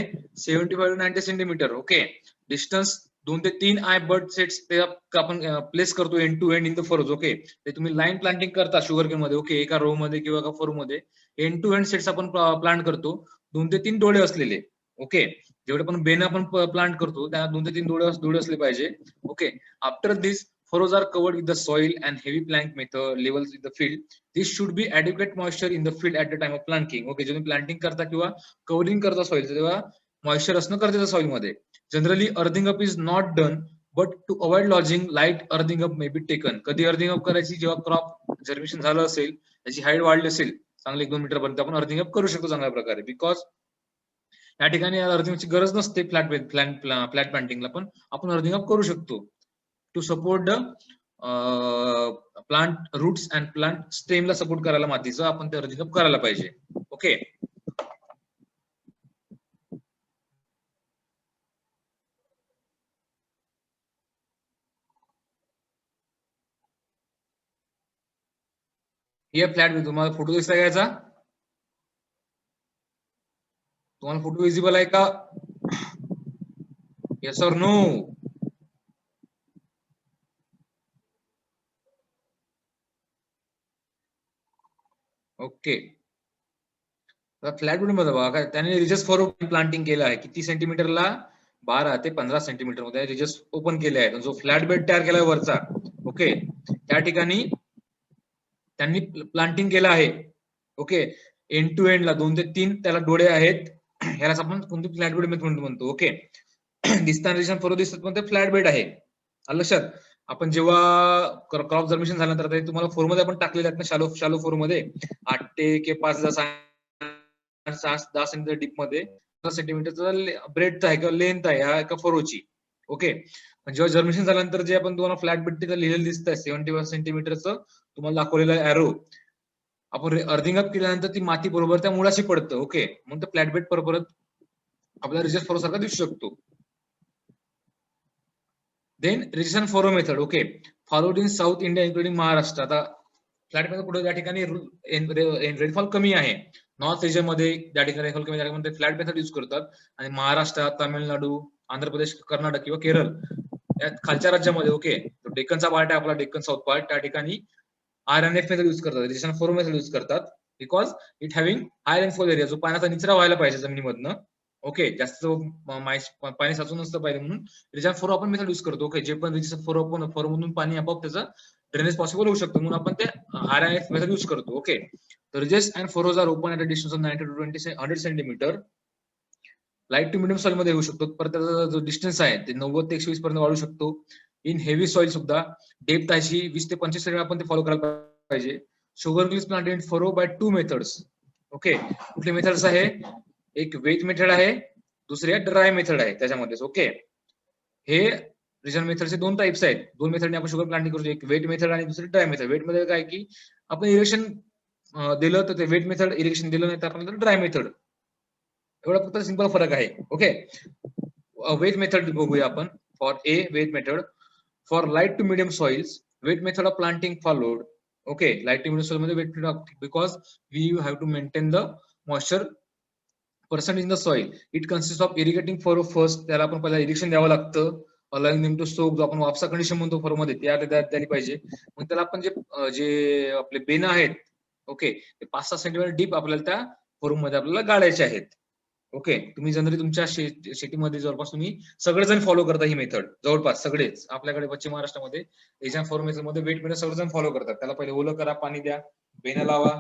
[SPEAKER 1] 75 to 90 सेंटीमीटर. ओके, डिस्टन्स 2 ते 3 आय बर्ड सेट्स ते आपण प्लेस करतो end to end in the furrows. Okay, ते तुम्ही लाईन प्लांटिंग करता शुगर केन मध्ये. ओके, एका रो मध्ये किंवा एका फरो मध्ये एंड टू एंड सेट्स आपण प्लांट करतो 2 ते 3 डोळे असलेले. ओके, जेवढे पण बेन आपण प्लांट करतो त्या 2 ते 3 डोळे असले पाहिजे. Okay, after this furrows are covered with the soil and heavy plank method levels in the field. This should be adequate moisture in the field at the time of planting. Okay, जेव्हा planting करता किंवा covering करता soil तेव्हा moisture असणं गरजेचं soil मध्ये. Generally earthing up is not done but to avoid lodging light earthing up may be taken. कधी earthing up करायची जेव्हा क्रॉप जर्मिनेशन झालं असेल, त्याची हाईट वाढली असेल चांगली 1-2 मीटर पर्यंत आपण अर्थिंग अप करू शकतो चांगल्या प्रकारे. बिकॉज या ठिकाणी अर्थिंगची गरज नसते फ्लॅट प्लांटिंगला, पण आपण अर्थिंग अप करू शकतो to support the plant roots and plant स्टेमला सपोर्ट करायला मातीचं आपण ते अर्थिंग अप करायला पाहिजे. ओके, हे फ्लॅट तुम्हाला फोटो दिसला याचा, तुम्हाला फोटो विजिबल आहे का? येस और नो? ओके, फ्लॅट बोर्ड मध्ये बघा काय त्याने रिजस फॉर प्लांटिंग केलं आहे किती सेंटीमीटरला 12 ते 15 सेंटीमीटर मध्ये रिजस ओपन केले आहेत. जो फ्लॅट बेड तयार केलाय वरचा, ओके, त्या ठिकाणी त्यांनी प्लांटिंग केलं आहे. ओके, एंड टू एंड ला 2 ते 3 त्याला डोळे आहेत. यालाच आपण कोणती फ्लॅट बेड मेथड म्हणतो. ओके, दिसताना रिजन फॉर दिसतात पण ते फ्लॅट बेड आहे. लक्षात, आपण जेव्हा क्रॉप जर्मिनेशन झाल्यानंतर ते तुम्हाला फोर मध्ये आपण टाकलेले आहेत ना, शालो फोर मध्ये 8 ते 5 10 सेंटीमीटर डीप मध्ये सेंटीमीटरचा ब्रेड आहे किंवा लेंथ आहे ह्या एका फरोची. ओके, जेव्हा जर्मिनेशन झाल्यानंतर जे आपण तुम्हाला फ्लॅट बेड तिथं लिहिलेलं दिसतंय 71 सेंटीमीटरचं तुम्हाला दाखवलेलं आहे एरो, आपण अर्थिंग अप केल्यानंतर ती माती बरोबर त्या मुळाशी पडतं. ओके, मग फ्लॅट बेड परत आपल्याला रिजर्व फरो सारखा दिसू शकतो. Then ridge and furrow method. Okay, followed in south India including Maharashtra. आता फ्लॅट मध्ये पुढे त्या ठिकाणी रेनफॉल कमी आहे, नॉर्थ रिजन मध्ये त्या ठिकाणी रेनफॉल कमी झाल्यामुळे फ्लॅट मेथड युज करतात. आणि महाराष्ट्र, तामिळनाडू, आंध्र प्रदेश, कर्नाटक किंवा केरळ या खालच्या राज्यामध्ये, ओके, डेक्कनचा पार्ट आहे आपला, डेक्कन साऊथ पार्ट, त्या ठिकाणी RNF मेथड युज करतात, रिजन फॉरो मेथड युज करतात. Because it having high rainfall area, जो पाण्याचा निचरा व्हायला पाहिजे जमिनीमधनं. ओके, जास्त पाणी साचून नसतं पाहिजे म्हणून रिजन फोर आपण मेथड युज करतो. ओके, जे पण रिजन फोर मधून पाणी आपोआप त्याचं ड्रेनेज पॉसिबल होऊ शकतो म्हणून आपण ते RNF मेथड युज करतो. Okay, ridges and furrows are open at a distance of 90 to 100 centimetre. Light to medium soil मध्ये होऊ शकतो, पर त्याचा जो डिस्टन्स आहे ते 90 ते 120 पर्यंत वाढू शकतो. इन हेवी सॉइल सुद्धा डेप्थ अशी 20 ते 25 सेंटीमीटर आपण ते फॉलो करायला पाहिजे. Sugarcane planted furrow by 2 methods. Okay, कुठले मेथड्स आहे? एक वेट मेथड आहे, दुसरी ड्राय मेथड आहे त्याच्यामध्ये. ओके, हे रिजन मेथडचे 2 टाइप्स आहेत. 2 मेथडने आपण शुगर प्लांटिंग करू, एक वेट मेथड आणि दुसरी ड्राय मेथड. वेट मध्ये काय की आपण इरिगेशन दिलं तर ते वेट मेथड, इरिगेशन दिलं नाही तर आपण ड्राय मेथड, एवढा फक्त सिंपल फरक आहे. ओके, वेट मेथड बघूया आपण. For a wet method, for light to medium soils wet method of planting followed. Okay, light to medium soil मध्ये wet method, because we have to maintain the moisture percent in the soil. It consist of irrigating furrow first, त्याला आपण पहिला irrigation द्यावं लागतं. Allowing them to soak, जो आपण वापसा condition म्हणतो furrow मध्ये, त्या द्यायला पाहिजे. मग त्याला आपण जे आपले बेन आहेत, ओके, 5-6 सेंटीमीटर डीप आपल्याला त्या फॉरो मध्ये आपल्याला गाळायचे आहेत. ओके, तुम्ही जनरली तुमच्या शेतीमध्ये जवळपास तुम्ही सगळेजण फॉलो करता ही मेथड, जवळपास सगळेच. आपल्याकडे पश्चिम महाराष्ट्रामध्ये एजन फॉरो मेथड मध्ये वेट मेथड सगळेजण फॉलो करतात. त्याला पहिले ओलं करा, पाणी द्या, बेन लावा.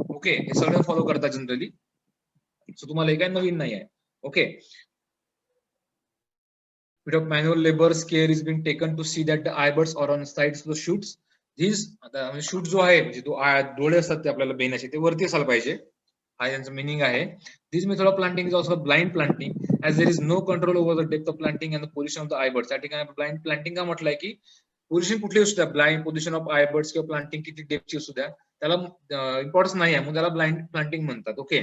[SPEAKER 1] ओके, हे सगळे फॉलो करतात जनरली. सो तुम्हाला हे काय नवीन नाही आहे. Okay, bit of manual labor care is being taken to see that the eyebuds are on sides of the shoots. These shoot जो आहे म्हणजे तो डोळे असतात ते आपल्याला बेनाचे ते वरती असायला पाहिजे, हा यांचं मिनिंग आहे. This method of planting is also blind planting as there is no control over the depth of planting and the position of the eyebuds. त्या ठिकाणी ब्लाइंड प्लांटिंग का म्हटलंय की पोझिशन कुठली असू द्या, ब्लाइंड पोझिशन ऑफ आयबर्ड्स किंवा प्लांटिंग किती डेप्थची असू द्या, त्याला इम्पॉर्टन्स नाही आहे, म्हणून त्याला ब्लाइंड प्लांटिंग म्हणतात. ओके,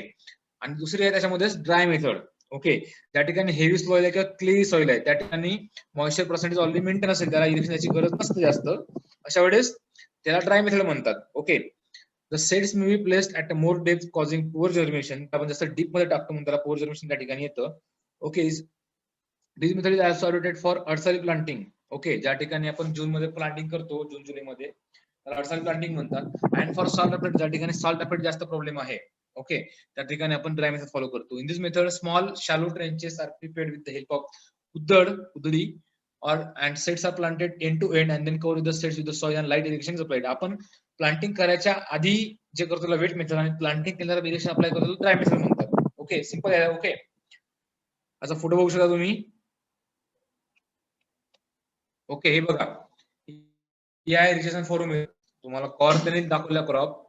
[SPEAKER 1] आणि दुसरी आहे त्याच्यामध्ये ड्राय मेथड. ओके, त्या ठिकाणी हेवी सॉइल आहे किंवा क्ले सॉइल आहे, त्या ठिकाणी मॉइश्चर पर्सेंटेज ऑलरेडी मेंटेन असेल, त्याला इरिगेशनची गरज नसते जास्त, अशा वेळेस त्याला ड्राय मेथड म्हणतात. Okay, the sets may be placed at a more depth causing poor germination. आपण जसं डीप मध्ये टाकतो म्हणून त्याला पुअर जर्मिनेशन त्या ठिकाणी येतं. Okay, this method is also adopted for अडसाली प्लांटिंग. ओके, ज्या ठिकाणी आपण जून मध्ये प्लांटिंग करतो, जून जुलै मध्ये, त्याला अडसाली प्लांटिंग म्हणतात. अँड फॉर सॉल्ट अपेट, ज्या ठिकाणी सॉल्ट अपेट जास्त प्रॉब्लेम आहे, ओके, त्या ठिकाणी आपण ड्राय मेथड फॉलो करतो. In this method small shallow trenches are prepared with the help of उदडी or and sets are planted end to end and then cover the sets with the soil and light irrigation is applied. आपण planting करायच्या आधी जे करतो त्याला weight method आणि planting केल्यावर irrigation apply करतो ड्राय मेथड म्हणतात. ओके, सिंपल आहे. ओके, असा फोटो बघू शकता तुम्ही. ओके, हे बघा, या इरिगेशन फॉर्म तुम्हाला कॉर्न त्यांनी दाखवला क्रॉप.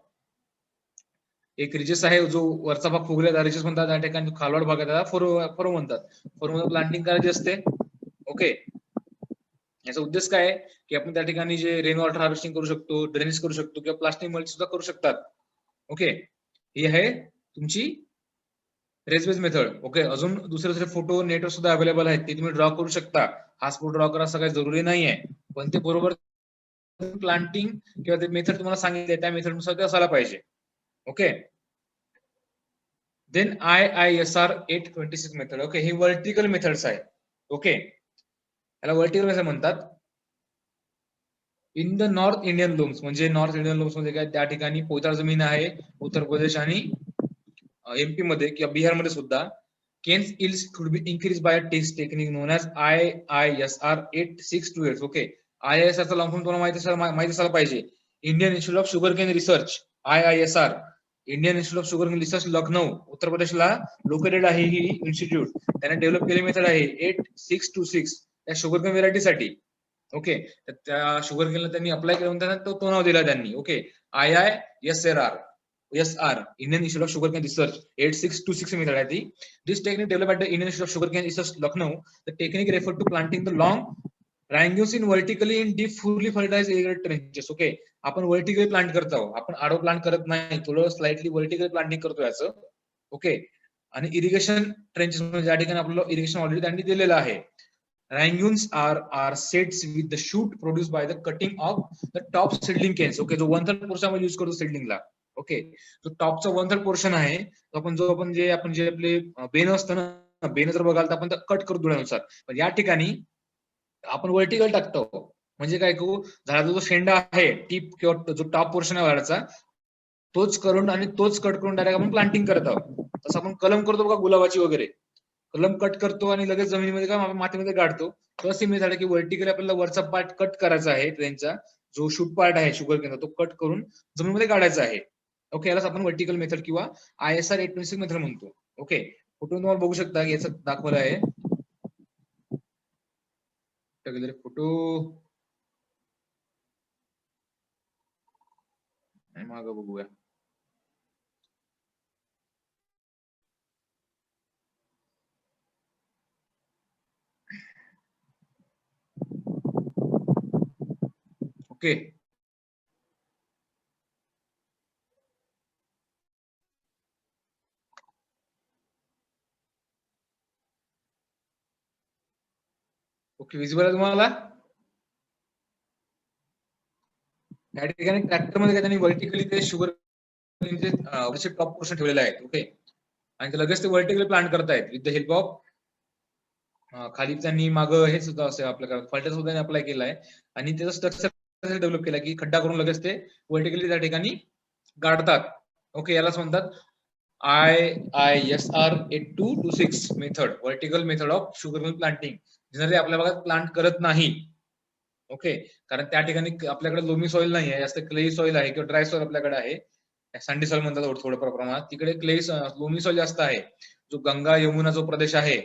[SPEAKER 1] एक रिजेस आहे जो वरचा भाग फुगलेला रिजेस म्हणतात, त्या ठिकाणी खालवड भाग आहे त्याला फरो म्हणतात. फरो मध्ये प्लांटिंग करायची असते. ओके, याचा उद्देश काय आहे की आपण त्या ठिकाणी जे रेन वॉटर हार्वेस्टिंग करू शकतो, ड्रेनेज करू शकतो किंवा प्लास्टिक मल्च सुद्धा करू शकतात. ओके, ही आहे तुमची रेसबेस मेथड. ओके, अजून दुसरे फोटो नेटवर सुद्धा अवेलेबल आहेत, ते तुम्ही ड्रॉ करू शकता. हाच फोटो ड्रॉ करा असं काही जरुरी नाहीये, पण ते बरोबर प्लांटिंग किंवा ते मेथड तुम्हाला सांगितले त्या मेथड नुसार ते असायला पाहिजे. Okay, then IISR 826 method. Okay, ही वर्टिकल मेथड्स आहे. ओके, याला वर्टिकल मेथड म्हणतात. In the north Indian loams, म्हणजे नॉर्थ इंडियन लूम्स मध्ये काय, त्या ठिकाणी पोयताळ जमीन आहे उत्तर प्रदेश आणि MP मध्ये किंवा बिहार मध्ये सुद्धा. Canes yields could be increase by test technique known as IISR 8628. Okay, IISR चा लॉंग फॉर्म तुम्हाला माहिती असायला पाहिजे. Indian institute of sugar cane research. IISR, Indian institute of sugar cane research, Lucknow, उत्तर प्रदेशला लोकेटेड आहे ही इन्स्टिट्यूट. त्याने डेव्हलप केलेली मेथड आहे 8626 त्या शुगर केन व्हेरायटीसाठी. ओके, त्या शुगर केनला त्यांनी अप्लाय केल्यानंतर तो नाव दिला त्यांनी. Okay, IISR, Indian Institute of Sugarcane Research 8626 method आहे ती. This technique developed at the Indian Institute of Sugarcane Research, Lucknow. The technique referred to planting the long rangules in vertically in deep fully fertilized irrigated trenches. Okay, आपण vertically plant करतो, आपण आडो plant करत नाही, थोडं slightly vertical planting करतो याचं. Okay, आणि irrigation trenches म्हणजे ज्या ठिकाणी आपल्याला इरिगेशन ऑलरेडी त्यांनी दिलेलं आहे. Rangules are sets with the shoot produced by the cutting of the top seedling canes. Okay, जो 1/3 पोर्शन आपण यूज करतो सीडलिंगला. ओके, जो टॉपचा 1/3 पोर्शन आहे, आपण जे आपले बेन असतं ना, बेन जर बघाल तर आपण कट करतो धुळ्यानुसार, पण या ठिकाणी आपण वर्टिकल टाकतो. म्हणजे काय करू, झाडाचा जो शेंडा आहे, टीप किंवा जो टॉप पोर्शन आहे झाडाचा, तोच करून आणि तोच कट करून डायरेक्ट आपण प्लांटिंग करत आहोत. तसं आपण कलम करतो बघा गुलाबाची वगैरे, कलम कट करतो आणि लगेच जमिनीमध्ये का मातीमध्ये गाडतो. तशी मेथड आहे की वर्टिकली आपल्याला वरचा पार्ट कट करायचा आहे, ट्रेनचा जो शूट पार्ट आहे शुगर केनचा, तो कट करून जमिनीमध्ये गाडायचा आहे. ओके, यालाच आपण वर्टिकल मेथड किंवा ISR 826 मेथड म्हणतो. ओके, फोटो तुम्हाला बघू शकता की याचं दाखवलं आहे. फोटो माग बघूया. ओके, ओके, विजिबल आहे तुम्हाला. या ठिकाणी ट्रॅक्टर मध्ये त्यांनी वर्टिकली ते शुगर टॉप पोर्शन ठेवलेले आहेत. ओके, आणि ते लगेच ते वर्टिकली प्लांट करतायत विथ द हेल्प ऑफ खाली त्यांनी मागं हे सुद्धा असं आपल्या फर्टिलायझर सुद्धा अप्लाय केलाय आणि त्याचं स्ट्रक्चर डेव्हलप केला की खड्डा करून लगेच ते वर्टिकली त्या ठिकाणी गाडतात. ओके, यालाच म्हणतात IISR 8226 method, vertical method of sugar planting. Generally आपल्या भागात प्लांट करत नाही. ओके, कारण त्या ठिकाणी आपल्याकडे लोमी सॉइल नाही आहे, जास्त क्ले सॉइल आहे किंवा ड्राय सॉइल आपल्याकडे आहे. सँडी सॉइल म्हणतात थोडं प्रमाणात, तिकडे क्ले लोमी सॉइल जास्त आहे. जो गंगा यमुना जो प्रदेश आहे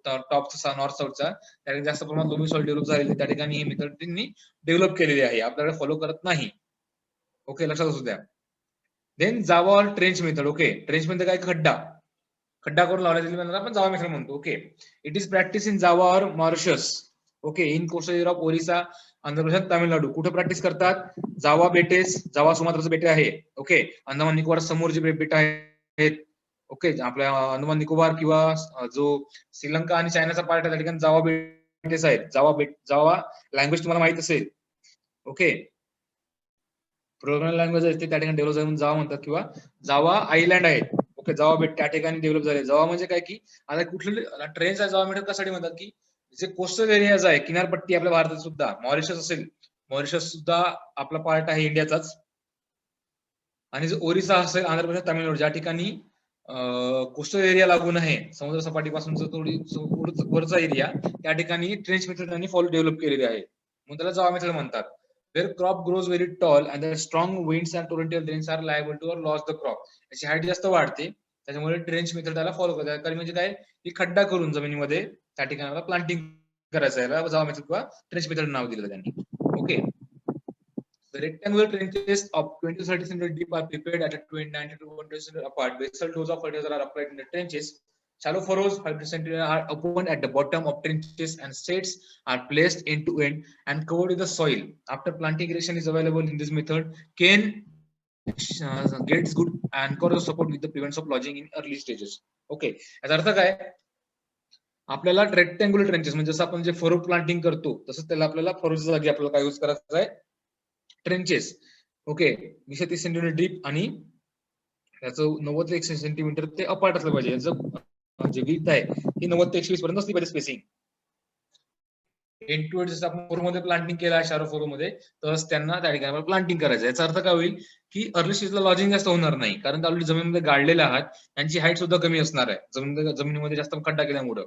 [SPEAKER 1] टॉपचा नॉर्थ साऊथचा, त्या ठिकाणी जास्त प्रमाणात लोमी सॉइल डेव्हलप झालेली, त्या ठिकाणी ही मेथड त्यांनी डेव्हलप केलेली आहे, आपल्याकडे फॉलो करत नाही. ओके, लक्षात असू द्या. Then Java or trench method. Okay, trench मध्ये काय, खड्डा करून लावण्यात आपण जावा मेथड म्हणतो. Okay, it is practice in Java or Mauritius. Okay, in coastal of Orissa, Andhra Pradesh, Tamil Nadu. कुठे प्रॅक्टिस करतात, जावा बेटेस, जावा सुमात्राचे बेटे आहे. ओके, अंदमान निकोबार समोर जे बेटे आहेत. ओके, आपल्या अंदमान निकोबार किंवा जो श्रीलंका आणि चायनाचा पार्ट आहे त्या ठिकाणी जावा बेटेस आहेत. जावा लँग्वेज तुम्हाला माहित असेल. ओके, प्रोग्रामिंग लँग्वेज आहे ते त्या ठिकाणी डेव्हलप झाले जावा म्हणतात, किंवा जावा आयलँड आहेत. ओके, जावा बेट त्या ठिकाणी डेव्हलप झाले. जावा म्हणजे काय की आता कुठले ट्रेन्स जावा मीटर कशासाठी म्हणतात की जे कोस्टल एरियाज आहे, किनारपट्टी आपल्या भारतात सुद्धा, मॉरिशस असेल, मॉरिशस सुद्धा आपला पार्ट आहे इंडियाचाच, आणि जो ओरिसा असेल, आंध्र प्रदेश, तामिळनाडू, ज्या ठिकाणी कोस्टल एरिया लागून आहे, समुद्र सपाटीपासून थोडी वरचा एरिया, त्या ठिकाणी ट्रेंच मेथड त्यांनी फॉलो डेव्हलप केलेली आहे, म्हणून त्याला जावा मेथड म्हणतात. Where crop grows very tall and the strong winds and torrential rains are liable to loss the crop. त्याची हाईट जास्त वाढते, त्याच्यामुळे ट्रेंच मेथड त्याला फॉलो करतात. कारण म्हणजे काय की खड्डा करून जमिनीमध्ये त्या ठिकाणी प्लांटिंग करायचं आहे, जावा मेथड किंवा ट्रेंच मेथड नाव दिलं त्यांनी. Okay, the rectangular trenches of 20 to 30 cm deep are prepared at a 90 to 120 cm apart. Basal dose of fertilizer are applied in the trenches. Shallow furrows 5 cm are opened at the bottom of trenches and sets are placed end to end and covered with the soil. After planting irrigation is available in this method, cane gets good and core support with the prevents of lodging in early stages. Okay, याचा अर्थ काय, आपल्याला rectangular trenches म्हणजे जसं आपण जे furrow planting करतो तसंच त्याला आपल्याला फरोच्या जागी आपल्याला काय यूज करायचं आहे, ट्रेंचेस. ओके, 230 सेंटीमीटर डीप आणि त्याचं 90 ते 100 सेंटीमीटर ते अपार्ट असलं पाहिजे. याचं जे विड्थ आहे ती 90 ते 120 पर्यंत असली पाहिजे स्पेसिंग. एंड टू एंड जसं आपण फोरमध्ये प्लांटिंग केलं आहे, शारो फोरमध्ये, तसंच त्यांना त्या ठिकाणी प्लांटिंग करायचं. याचा अर्थ काय होईल की अर्ली स्टेजला लॉजिंग जास्त होणार नाही, कारण ऑलरेडी जमिनीमध्ये गाडलेले आहात, त्यांची हाईट सुद्धा कमी असणार आहे जमिनीमध्ये जास्त खड्डा केल्यामुळे.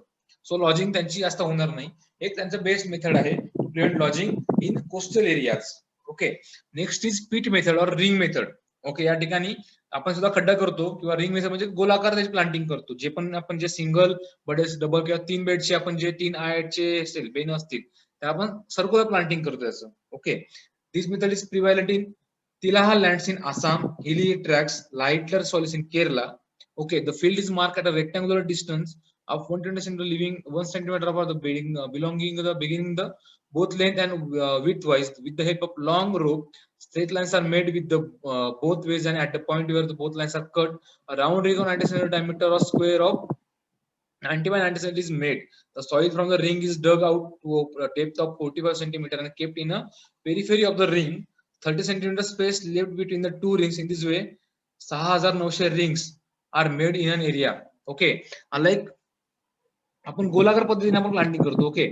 [SPEAKER 1] सो लॉजिंग त्यांची जास्त होणार नाही. एक त्यांचं बेस्ट मेथड आहे to prevent lodging in coastal areas. Okay, next is pit method और रिंग मेथड. ओके, या ठिकाणी आपण सुद्धा खड्डा करतो, किंवा रिंग मेथड म्हणजे गोलाकार त्याची प्लांटिंग करतो. जे पण आपण जे सिंगल, डबल किंवा 3 बेडचे आपण जे 3 आयटचे असतील बेन असतील, त्या आपण सर्क्युलर प्लांटिंग करतो त्याचं. Okay, this method is prevalent in तिलाहा lands in Assam, hilly tracts, lighter soils in Kerala. Okay, the field is marked at a rectangular distance of 120 cm, leaving 1 centimeter for the belonging the beginning the both length and width wise. With the help of long rope, straight lines are made with the both ways, and at the point where the both lines are cut, a round ring of 90 cm diameter or square of 90 by 90 cm is made. The soil from the ring is dug out to a depth of 45 cm and kept in a periphery of the ring. 30 cm space left between the two rings. In this way, 6900 rings are made in an area. Okay, like आपण गोलाकार पद्धतीने आपण planting करतो. Okay,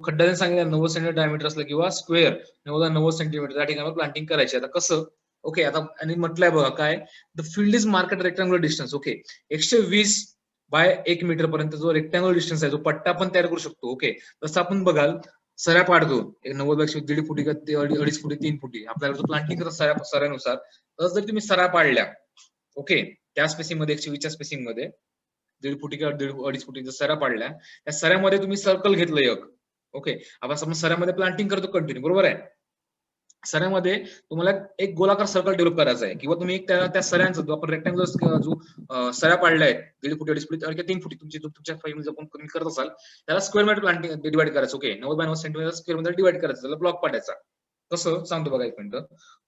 [SPEAKER 1] खड्डा सांगितलं 90 centimetre diameter असलं किंवा square 90 centimetre त्या ठिकाणी प्लांटिंग करायची. आता कसं, ओके, आता आणि म्हटलंय बघा काय, the field is marked rectangular distance. Okay, 120 by 1 metre पर्यंत जो रेक्टँग्युलर डिस्टन्स आहे, जो पट्टा आपण तयार करू शकतो. ओके, तसं आपण बघाल सऱ्या पाडतो, 90 1.5 फुटी, 2.5 फुटी, 3 फुटी आपल्याकडे प्लांटिंग करत सऱ्यानुसार. तसं जर तुम्ही सऱ्या पाडल्या, ओके, त्या स्पेसिंग मध्ये 120च्या स्पेसिंग मध्ये 1.5 फुटी किंवा 2.5 फुटी जर सऱ्या पाडल्या, त्या सऱ्यामध्ये तुम्ही सर्कल घेतलं एक. ओके, आपण समज सऱ्यामध्ये प्लांटिंग करतो कंटिन्यू, बरोबर आहे. सऱ्यामध्ये तुम्हाला एक गोलाकार सर्कल डेव्हलप करायचा आहे, किंवा तुम्ही एक त्या सऱ्यांचा जो आपण रेक्टँग्युलर जो सऱ्या पाडल्या आहेत 1.5 फुटी, 2.5 फुटी किंवा 3 फुटी तुमच्या फाईलमध्ये आपण कमी करत असाल, त्याला स्क्वेअर मध्ये प्लांटिंग डिवाइड करायचं. ओके, 90 बाय 90 सेंटीमीटर स्क्वेअर मध्ये डिवाइड करायचं, त्याला ब्लॉक पाडायचा. कसं सांगतो बघा, एक मिनिट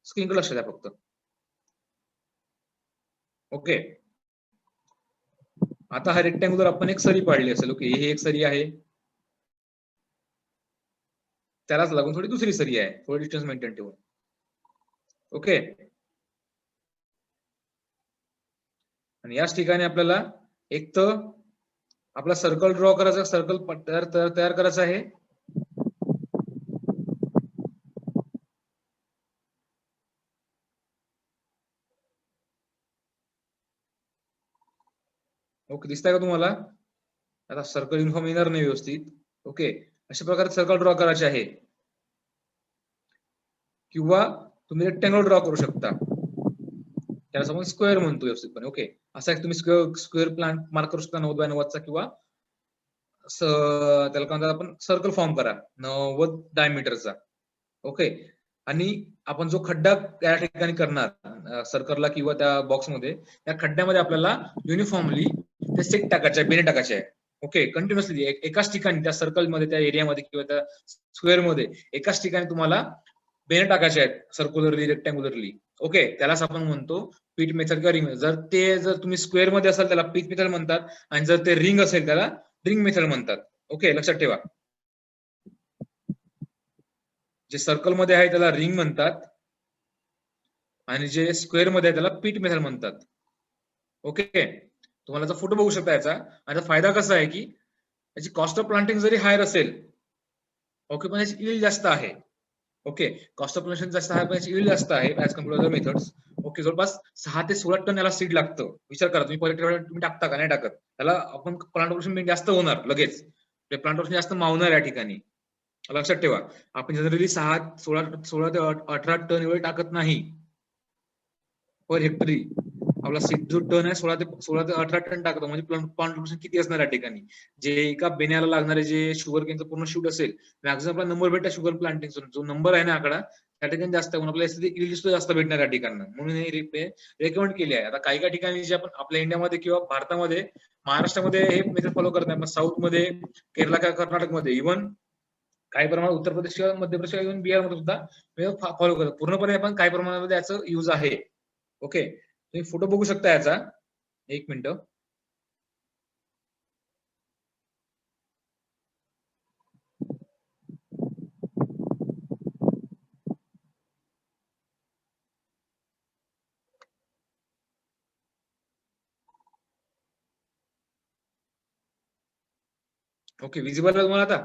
[SPEAKER 1] स्क्रीनकडे लक्ष द्या फक्त. ओके, आता हा रेक्टँग्युलर आपण एक सरी पाडली असेल. ओके, ही एक सरी आहे, त्यालाच लागून थोडी दुसरी सरी आहे, थोडी डिस्टन्स मेंटेन ठेवून. ओके, आणि याच ठिकाणी आपल्याला एक तर आपला सर्कल ड्रॉ करायचा, सर्कल तयार करायचा आहे. ओके, दिसतंय का तुम्हाला? आता सर्कल युनिफॉर्म येणार नाही व्यवस्थित. ओके, अशा प्रकारे सर्कल ड्रॉ करायचे आहे, किंवा तुम्ही रेक्टँगल ड्रॉ करू शकता, त्याला आपण स्क्वेअर म्हणतो व्यवस्थितपणे. ओके, असा एक तुम्ही स्क्वेअर प्लांट मार्क करू शकता 90 बाय 90चा, किंवा त्याला काय म्हणतात आपण सर्कल फॉर्म करा 90 डायमीटरचा. ओके, आणि आपण जो खड्डा त्या ठिकाणी करणार सर्कलला किंवा त्या बॉक्समध्ये, त्या खड्ड्यामध्ये आपल्याला युनिफॉर्मली ते सेट टाकायचे आहे, बेने टाकायचे आहे. ओके, कंटिन्युअसली एकाच ठिकाणी त्या सर्कलमध्ये, त्या एरियामध्ये किंवा त्या स्क्वेअर मध्ये एकाच ठिकाणी तुम्हाला बेने टाकायचे आहेत, सर्क्युलरली, रेक्टँग्युलरली. ओके, त्यालाच आपण म्हणतो पीट मेथड किंवा रिंग. जर तुम्ही स्क्वेअर मध्ये असाल त्याला पीट मेथड म्हणतात, आणि जर ते रिंग असेल त्याला रिंग मेथड म्हणतात. ओके, लक्षात ठेवा. जे सर्कल मध्ये आहे त्याला रिंग म्हणतात आणि जे स्क्वेअर मध्ये आहे त्याला पीट मेथड म्हणतात. ओके, तुम्हाला याचा फोटो बघू शकता याचा. आणि फायदा कसा आहे की याची कॉस्ट ऑफ प्लांटिंग जरी हायर असेल, ओके, पण याची यील्ड जास्त आहे. ओके, कॉस्ट ऑफ प्लांटेशन जास्त आहे पण याची यील्ड जास्त आहे as compare two methods. Okay, जवळपास 6 ते 16 टन याला सीड लागतं. विचार करा तुम्ही तुम्ही टाकता का नाही टाकत, त्याला आपण प्लांट प्रोडक्शन जास्त होणार लगेच, प्लांट प्रोडक्शन जास्त मावणार या ठिकाणी. लक्षात ठेवा, आपण जनरली 16 ते 18 टन एवढे टाकत नाही पर हेक्टरी. आपला सीड जो टन आहे 16 ते 18 टन टाकतो. म्हणजे प्लांट प्रोडक्शन किती असणार या ठिकाणी. जे एका बेण्याला लागणारे जे शुगर केनचं पूर्ण शूट असेल, मॅक्झिमम आपला नंबर भेटला शुगर प्लांटिंगचा जो नंबर आहे ना आकडा, त्या ठिकाणी जास्त आहे. म्हणून आपल्याला यील्ड सुद्धा जास्त भेटणार या ठिकाणी. म्हणून हे रेकमेंड केली आहे. आता काही ठिकाणी जे आपण आपल्या इंडियामध्ये किंवा भारतामध्ये, महाराष्ट्रामध्ये हे मेथड फॉलो करत नाही, पण साऊथ मध्ये, केरला किंवा कर्नाटकमध्ये, इव्हन काही प्रमाणात उत्तर प्रदेश किंवा मध्य प्रदेश किंवा बिहारमध्ये सुद्धा फॉलो करतात. पूर्णपणे आपण काही प्रमाणामध्ये याचं यूज आहे. ओके, तुम्ही फोटो बघू शकता याचा. एक मिनिट. ओके, विजिबल आहे तुम्हाला आता?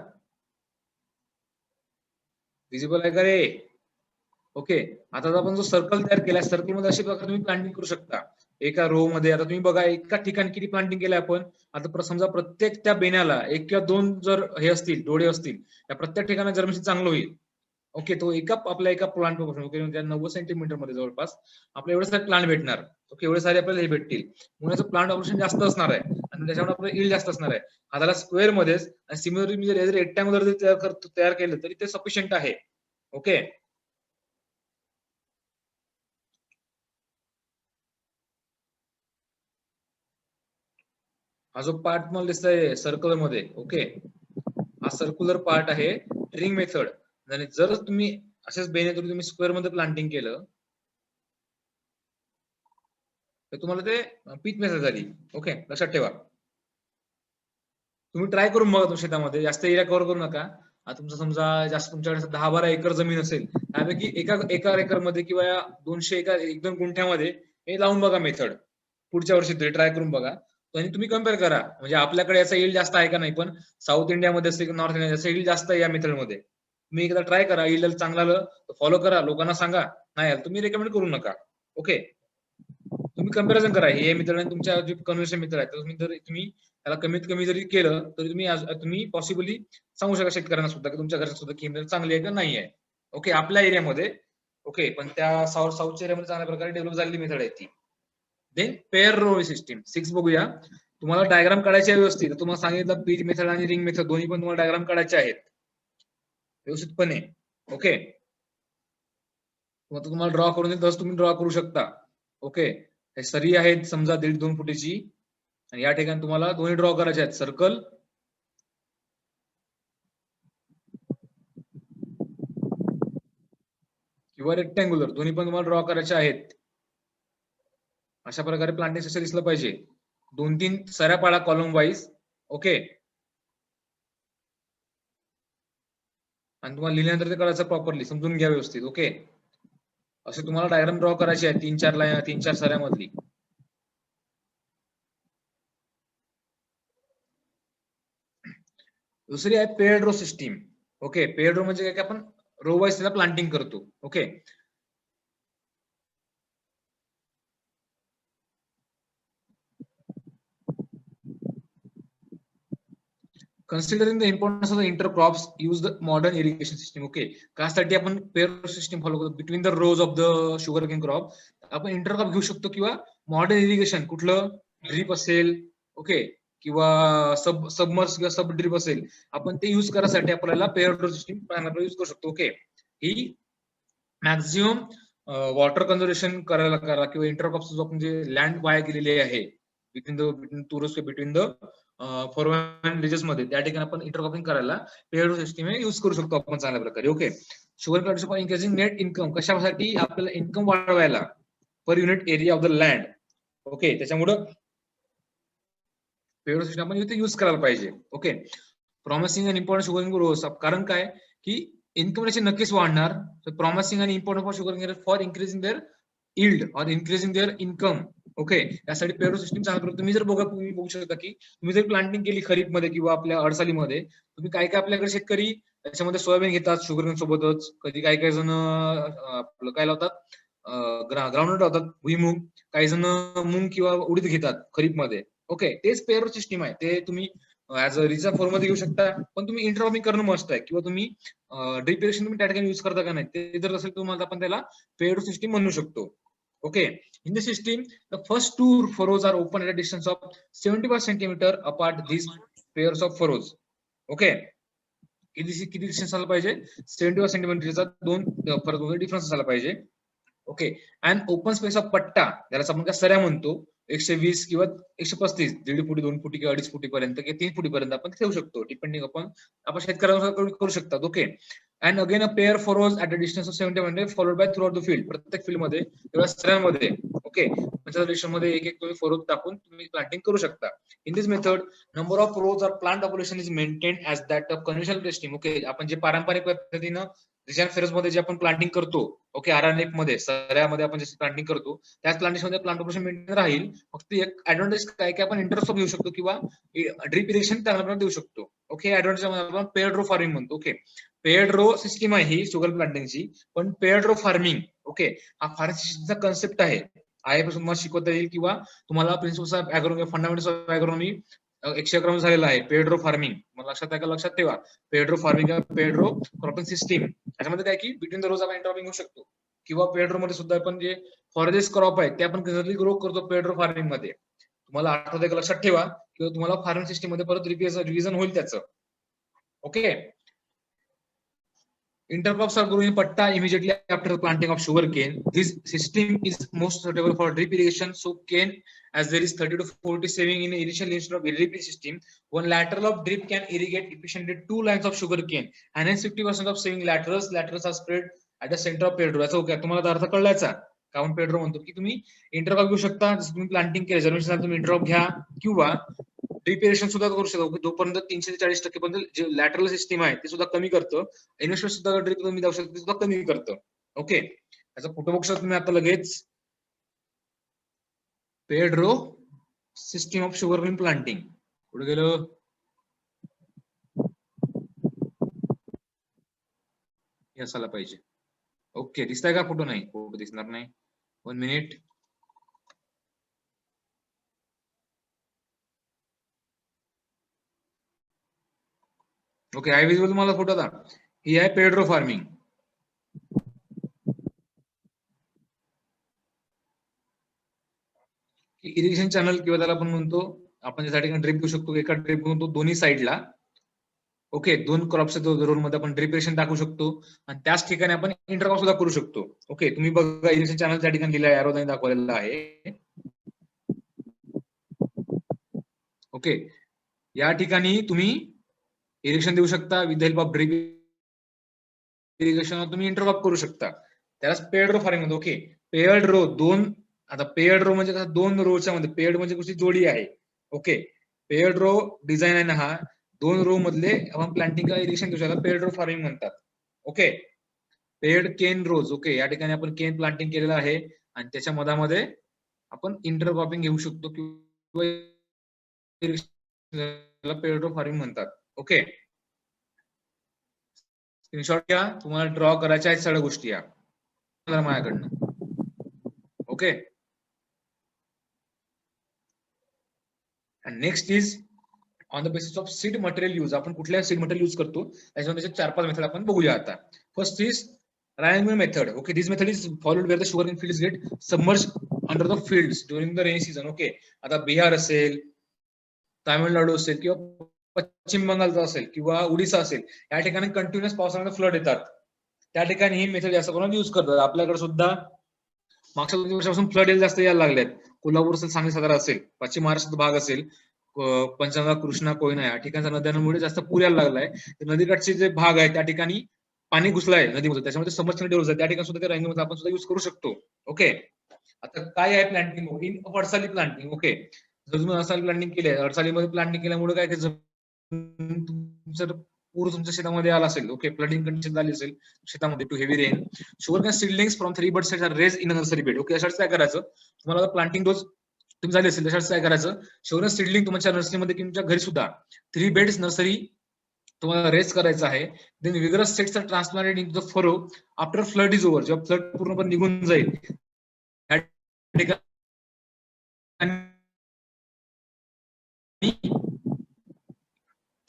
[SPEAKER 1] विजिबल आहे का रे? ओके, आता आपण जो सर्कल तयार केला, सर्कल मध्ये अशा प्रकारे तुम्ही प्लांटिंग करू शकता. एका रो मध्ये आता तुम्ही बघा एका ठिकाणी किती प्लांटिंग केलं आपण. आता समजा प्रत्येक त्या बेण्याला 1 किंवा 2 जर हे असतील, डोळे असतील, त्या प्रत्येक ठिकाणी जर्मिनेशन चांगलं होईल. ओके, तो आपल्या एका प्लांट पासून, ओके, 90 सेंटीमीटर मध्ये जवळपास आपल्याला एवढे सारे प्लांट भेटणार. ओके, एवढे सारे आपल्याला हे भेटतील. म्हणून प्लांट ऑपरेशन जास्त असणार आहे आणि त्याच्यामुळे आपलं यील्ड जास्त असणार आहे. हाताला स्क्वेअर मध्येच, आणि सिमिलरली मी जर रेक्टँग्युलर तयार केलं तरी ते सफिशियंट आहे. ओके, हा जो पार्ट मला दिसतोय सर्क्युलर मध्ये, ओके, हा सर्क्युलर पार्ट आहे रिंग मेथड. आणि जर तुम्ही अशाच बेने तुम्ही स्क्वेअर मध्ये प्लांटिंग केलं तर तुम्हाला ते पीच मेथड झाली. ओके, लक्षात ठेवा. तुम्ही ट्राय करून बघा तो शेतामध्ये, जास्त एरिया कव्हर करू नका. आता तुमचं समजा जास्त तुमच्याकडे 10-12 एकर जमीन असेल, त्यापैकी एका एकर मध्ये किंवा 200 एकर 1-2 गुंठ्यामध्ये हे लावून बघा मेथड. पुढच्या वर्षी तरी ट्राय करून बघा आणि तुम्ही कम्पेअर करा. म्हणजे आपल्याकडे याचा यील्ड जास्त आहे का नाही, पण साऊथ इंडियामध्ये असेल की नॉर्थ इंडिया यील्ड जास्त आहे या मेथड मध्ये. तुम्ही एकदा ट्राय करा, यील्ड चांगला आलं फॉलो करा, लोकांना सांगा. नाही आलं तुम्ही रेकमेंड करू नका. ओके, तुम्ही कम्पॅरिझन करा हे मित्र आणि तुमच्या जे कन्व्हर्सेशन मित्र आहेत, तुम्ही त्याला कमीत कमी जरी केलं तरी तुम्ही पॉसिबली सांगू शकता शेतकऱ्यांना सुद्धा की तुमच्या घरात सुद्धा किंमत चांगली आहे का नाही आहे. ओके, आपल्या एरियामध्ये. ओके, पण त्या साऊथच्या एरियामध्ये चांगल्या प्रकारे डेव्हलप झालेली मेथड आहे ती. देन पेअर रो सिस्टीम 6 बघूया. तुम्हाला डायग्राम काढायचे आहे व्यवस्थित. तुम्हाला सांगितलं पीच मेथड आणि रिंग मेथड दोन्ही पण तुम्हाला डायग्राम काढायचे आहेत व्यवस्थितपणे. ओके, तुम्हाला ड्रॉ करून देईल तसं तुम्ही ड्रॉ करू शकता. ओके, हे सरी आहेत समजा 1.5-2 फुटाची, आणि या ठिकाणी तुम्हाला दोन्ही ड्रॉ करायचे आहेत, सर्कल किंवा रेक्टँग्युलर, दोन्ही पण तुम्हाला ड्रॉ करायचे आहेत. अशा प्रकारे प्लांटिंग सेक्शन दिसलं पाहिजे. 2-3 सऱ्या पाडा कॉलम वाईज. ओके, आणि तुम्हाला लिहिल्यानंतर ते करायचं प्रॉपरली, समजून घ्या व्यवस्थित. ओके, असे तुम्हाला डायग्राम ड्रॉ करायची आहे 3-4 लाईन, 3-4 सऱ्यामधली. दुसरी आहे paired row system. Okay, paired row म्हणजे काय की आपण रो वाईज त्याला प्लांटिंग करतो. Okay, considering the importance of the intercrops use the modern irrigation system. Okay, त्यासाठी आपण पेअर सिस्टम फॉलो करतो between the rows of the sugar cane crop. आपण इंटरक्रॉप घेऊ शकतो किंवा मॉडर्न इरिगेशन कुठलं ड्रीप असेल, ओके, किंवा सबमर्स किंवा सब ड्रीप असेल, आपण ते युज करायसाठी आपल्याला पेअर सिस्टीम युज करू शकतो. ओके, ही मॅक्झिमम वॉटर कन्झर्वेशन करायला करा किंवा इंटरक्रॉप्स आपण जे लँड वाया गेलेली आहे बिटवीन द फॉरवर्ड रिजन्स मध्ये, त्या ठिकाणी आपण इंटरक्रॉपिंग करायला पेअर सिस्टीम युज करू शकतो आपण चांगल्या प्रकारे. Okay, sugar plantation for increasing net income, कशासाठी आपल्याला इन्कम वाढवायला per unit area of the land. Okay, त्याच्यामुळं पेअर सिस्टीम आपण इथे युज करायला पाहिजे. Okay, promising and important sugar growth, कारण काय की इन्कम रेशो नक्कीच वाढणार. प्रॉमिसिंग आणि important for sugar for increasing their yield or increasing their income. Okay, त्यासाठी पेरोल सिस्टीम चांगला. तुम्ही जर तुम्ही बघू शकता की तुम्ही जर प्लांटिंग केली खरीप मध्ये किंवा आपल्या अडसालीमध्ये, तुम्ही काय काय आपल्याकडे शेतकरी त्याच्यामध्ये सोयाबीन घेतात शुगरकेन सोबतच, कधी काही काही जण आपलं काय लावतात ग्राउंडनट लावतात, भुईमुग, काही जण मूग किंवा उडीद घेतात खरीप मध्ये. ओके, तेच पेरोल सिस्टीम आहे, ते तुम्ही ऍज अ रिझर्व्ह फॉर्म मध्ये घेऊ शकता. पण तुम्ही इंटरक्रॉपिंग करणं मस्त आहे, किंवा तुम्ही ड्रिप इरिगेशन तुम्ही त्या ठिकाणी युज करता का नाही ते जर असेल तुम्हाला आपण त्याला पेड सिस्टीम म्हणू शकतो. Okay, in the system the first two furrows are open at a distance of 75 centimetre apart this pairs of furrows. Okay, किती डिस्टन्स आला पाहिजे? 75 सेंटीमीटरचा दोन डिफरन्स असायला पाहिजे. Okay, and open space of पट्टा, ज्याला आपण काय सऱ्या म्हणतो, 120 किंवा 135, 1.5 फुटी, 2 फुटी किंवा 2.5 फुटीपर्यंत किंवा 3 फुटीपर्यंत आपण ठेवू शकतो, डिपेंडिंग आपण शेतकऱ्यानुसार करू शकतात. Okay, and again a pair furrows at a distance of 70 followed by throughout the field, प्रत्येक फील्ड मध्ये किंवा सऱ्यामध्ये. ओके, मध्ये एक एक तुम्ही फॉरोज टाकून तुम्ही प्लांटिंग करू शकता. In this method number of rose or plant population is maintain as that of conventional system. Okay, आपण जे पारंपरिक पद्धतीनं रिजन फेरस मध्ये जे आपण प्लांटिंग करतो, ओके, आरएनएफ मध्ये सऱ्यामध्ये आपण जसे प्लांटिंग करतो त्याच प्लांटेशन मध्ये प्लांट पॉप्युलेशन मेंटेन राहील. फक्त एक ऍडव्हान्टेज काय की आपण इंटरक्रॉप घेऊ शकतो किंवा ड्रिप इरिगेशन त्याला देऊ शकतो. ओके, ऍडव्हान्टेज आपण पेड रो फार्मिंग म्हणतो. ओके, पेड रो सिस्टीम आहे ही शुगर प्लांटिंगची, पण पेड रो फार्मिंग, ओके, हा फार्मिंगचा कन्सेप्ट आहे. आयपासून तुम्हाला शिकवता येईल किंवा तुम्हाला प्रिन्सिपल्स ऑफ ऍग्रोनॉमी, फंडामेंटल्स ऑफ ऍग्रोनॉमी 100 क्रम झालेला आहे. पेड्रो फार्मिंग मला लक्षात आहे का? लक्षात ठेवा, Pedro farming, Pedro cropping system. त्याच्यामध्ये काय की बिटवीन द रोज आपण इंटरक्रॉपिंग होऊ शकतो, किंवा पेड्रो मध्ये सुद्धा आपण जे फॉरेस्ट क्रॉप आहे ते आपण ग्रो करतो पेड्रो फार्मिंग मध्ये. तुम्हाला आठवत का? लक्षात ठेवा, किंवा तुम्हाला फार्मिंग सिस्टीम मध्ये परत रिव्हिजन होईल त्याचं. Okay, intercrops are grown in patta immediately after the planting of sugar cane. This system is most suitable for drip irrigation, so cane, as there is 30 to 40 saving in initial instead of irrigation system. One lateral of drip can irrigate efficiently 2 lines of sugar cane, and hence 50% of saving laterals are spread at the center of pedro. याचा okay, तुम्हाला अर्थ कळलायचा का? आपण Pedro म्हणतो की तुम्ही intercrop घेऊ शकता, जसं तुम्ही प्लांटिंग केलं जर्मिनेशन तुम्ही इंटरक्रॉप घ्या, किंवा ड्रिप इरिगेशन सुद्धा करू शकतो. जोपर्यंत 300 ते 40% पर्यंत जे लॅटरल सिस्टीम आहे ते सुद्धा कमी करतं. इन्व्हेस्टमेंट सुद्धा ड्रिप तुम्ही जाऊ शकता, ते सुद्धा कमी करतं. ओके, त्याचा फोटो बघू शकता तुम्ही आता लगेच. Paired row system of sugar cane planting कुठे गेलं? हे असायला पाहिजे. ओके, दिसताय का? फोटो नाही, फोटो दिसणार नाही. 1 मिनिट. ओके, आय विजिबल तुम्हाला फोटो आता. ही आहे पेड्रो फार्मिंग. इरिगेशन चॅनल किंवा त्याला आपण म्हणतो, आपण त्यासाठी ड्रिप घेऊ शकतो, एका ड्रिप म्हणतो दोन्ही साईडला. ओके, 2 क्रॉप्स रोल मध्ये आपण ड्रिप इरिगेशन टाकू शकतो, आणि त्याच ठिकाणी आपण इंटरक्रॉप सुद्धा करू शकतो. ओके, तुम्ही बघा इरिगेशन चॅनल त्या ठिकाणी दिलं आहे, एरोने दाखवलेलं आहे. ओके, या ठिकाणी तुम्ही इरिगेशन देऊ शकता with help of drip irrigation, तुम्ही इंटरक्रॉप करू शकता. त्याला पेड रो फार्मिंग म्हणतो. ओके, पेड रो दोन, आता पेड रो म्हणजे कसं, 2 रोच्या मध्ये, पेड म्हणजे कुठली जोडी आहे. ओके, पेड रो डिझाईन आहे ना हा, 2 रो मधले आपण प्लांटिंग इरिगेशन देऊ शकतो, पेड रो फार्मिंग म्हणतात. ओके, पेड केन रोज. ओके, या ठिकाणी आपण केन प्लांटिंग केलेलं आहे, आणि त्याच्या मधामध्ये आपण इंटरक्रॉपिंग घेऊ शकतो, किंवा पेड रो फार्मिंग म्हणतात. ओके, स्क्रीनशॉट घ्या, तुम्हाला ड्रॉ करायच्या आहेत सगळ्या गोष्टी या माझ्याकडनं. Okay, next is on the basis of seed material use. आपण कुठल्या सीड मटेरियल यूज करतो त्याच्यामध्ये 4-5 मेथड आपण बघूया आता. फर्स्ट इज रायनमूल method. Okay, this method is followed where the sugar in fields get submerge under the fields during the rainy season. Okay, आता बिहार असेल, तामिळनाडू असेल, किंवा पश्चिम बंगालचा असेल, किंवा उडीसा असेल, या ठिकाणी कंटिन्युअस पावसामध्ये फ्लड येतात. त्या ठिकाणी ही मेथड जास्त करून युज करतात. आपल्याकडे सुद्धा मागच्या 2 वर्षापासून फ्लड जास्त यायला लागलेत. कोल्हापूर असेल, सांगली, सातारा असेल, पश्चिम महाराष्ट्राचा भाग असेल, पंचगंगा, कृष्णा, कोयना या ठिकाणच्या नद्यांमुळे जास्त पूर यायला लागलाय. नदीकाठचे जे भाग आहे त्या ठिकाणी पाणी घुसलाय नदीमध्ये, त्याच्यामध्ये समस्या डेव्हलप झाली, त्या ठिकाणी सुद्धा रँकिंग आपण सुद्धा युज करू शकतो. ओके, आता काय आहे प्लांटिंग इन अडसाली प्लांटिंग. ओके, जर तुम्ही अडसाली प्लांटिंग केली आहे, अडसालीमध्ये प्लांटिंग केल्यामुळे काय, तुमचं पूर तुमच्या शेतामध्ये आला असेल, ओके, फ्लडिंग कंडिशन झाली असेल शेतामध्ये to heavy rain, sugar cane seedlings from 3 bud sets are raised in nursery bed. Okay, अशाच काय करायचं, तुम्हाला प्लांटिंग डोज तुम्ही झाली असेल तशाच काय करायचं, शुगर सीडलिंग तुमच्या नर्सरीमध्ये तुमच्या घरी सुद्धा 3 बेड्स नर्सरी तुम्हाला रेस करायचं आहे. Then vigorous sets are transplanted in the furrow after flood is over. जेव्हा फ्लड पूर्णपणे निघून जाईल त्या ठिकाणी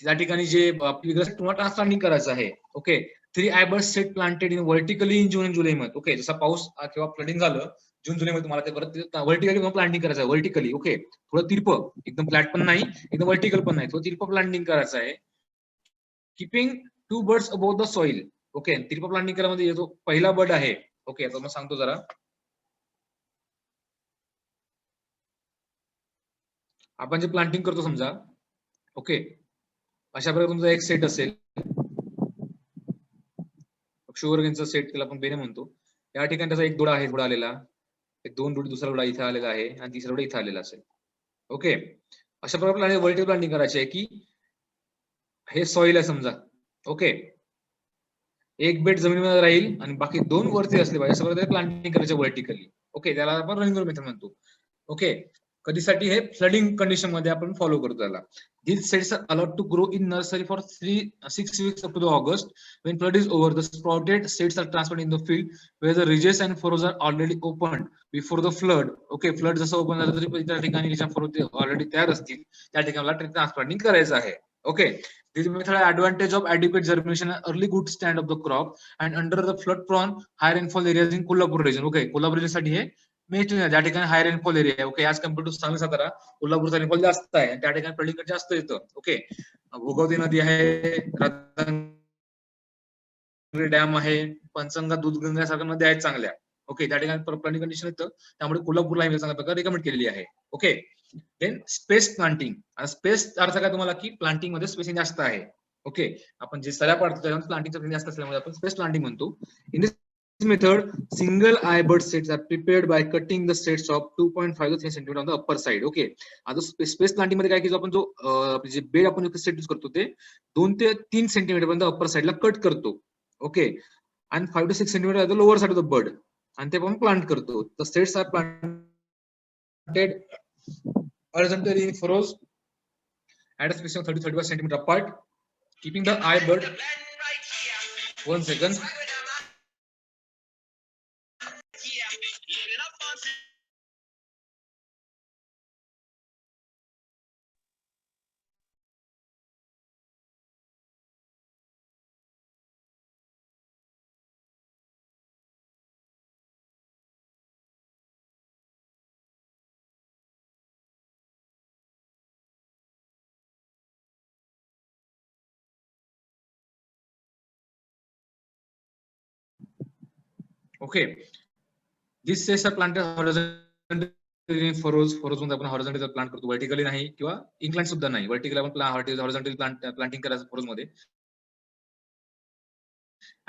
[SPEAKER 1] त्या ठिकाणी जे तुम्हाला ट्रान्सप्लांटिंग करायचं आहे. Okay, 3 eyebud set planted in vertically in June and July month. Okay, जसा पाऊस किंवा फ्लडिंग झालं जून जुलै मध्ये तुम्हाला ते परत व्हर्टिकली प्लांटिंग करायचं आहे. व्हर्टिकली, ओके, थोडं तिरप, एकदम फ्लॅट पण नाही, एकदम व्हर्टिकल पण नाही, थोडं तिरप प्लांटिंग करायचं आहे. Keeping 2 birds above the soil. Okay, तिरप प्लांटिंग करायमध्ये जो पहिला बर्ड आहे, ओके, आता मग सांगतो जरा. आपण जे प्लांटिंग करतो समजा, ओके, अशा प्रकारे तुमचा एक सेट असेल, शुगर केनचा सेट, त्याला आपण बेने म्हणतो. या ठिकाणी त्याचा एक दोडा आहे, दोडा आलेला, एक 2 दोडी, दुसरा दोडा इथे आलेला आहे आणि तिसरा दोडा इथे आलेला असेल. ओके, अशा प्रकारे व्हर्टिकल प्लांटिंग करायची आहे की हे सॉइल आहे समजा. ओके, एक बेड जमिनीमध्ये राहील आणि बाकी 2 वरती असले पाहिजे, असं प्रकारे प्लांटिंग करायचे व्हर्टिकली. ओके, त्याला आपण रनिंग मेथड म्हणतो. ओके, कधीसाठी हे फ्लडिंग कंडिशन मध्ये आपण फॉलो करतो त्याला. These seeds are allowed to grow in nursery for 6 weeks up to the August. When flood is over, the sprouted seeds are transferred in the field where the ridges and furrows are already opened before the flood. Okay, flood जसं open झालं तरी त्या ठिकाणी furrow already तयार असतील, त्या ठिकाणी transplanting करायचं आहे. Okay, this method has advantage of adequate germination and early good stand of the crop and under the flood prone high rainfall areas in Kolhapur region. Okay, Kolhapur region साठी हे ज्या ठिकाणी हाय रेनफॉल एरिया आहे. Okay, as compare to Sangli Satara, कोल्हापूरचा rainfall जास्त आहे आणि त्या ठिकाणी फ्लडिंग जास्त येतं. ओके, भोगावती नदी आहे, डॅम आहे, पंचगंगा, दूधगंगा सारख्या नद्या आहेत चांगल्या. ओके, त्या ठिकाणी फ्लडिंग कंडिशन येतं, त्यामुळे कोल्हापूरला चांगल्या प्रकारे रिकमेंड केलेली आहे. Okay, then space planting. Space अर्थ काय तुम्हाला की प्लांटिंग मध्ये स्पेसिंग जास्त आहे. ओके, आपण जे सऱ्या पाडतो त्याच्यामध्ये प्लांटिंग जास्त असल्यामुळे आपण स्पेस प्लांटिंग म्हणतो. In this method, single eye bud sets are prepared by cutting the sets of 2.5 to 3 cm on the upper side. Okay, आता स्पेस प्लांटिंग मध्ये काय की आपण जो जे बेड आपण सेट यूज करतो ते 2 ते 3 सेंटीमीटर पर्यंत अप्पर साइडला कट करतो. ओके, आणि 5 to 6 centimetre the lower side of the bud, आणि ते आपण प्लांट करतो. The sets are planted horizontally in furrows at a space of 30-35 centimeter apart, keeping the eye bud. 1 second. Okay, this sets are planted horizontally in furrows. Furrows मध्ये आपण horizontally plant करतो, vertically नाही किंवा incline सुद्धा नाही. Vertically आपण horizontally planting करायचं फरोज मध्ये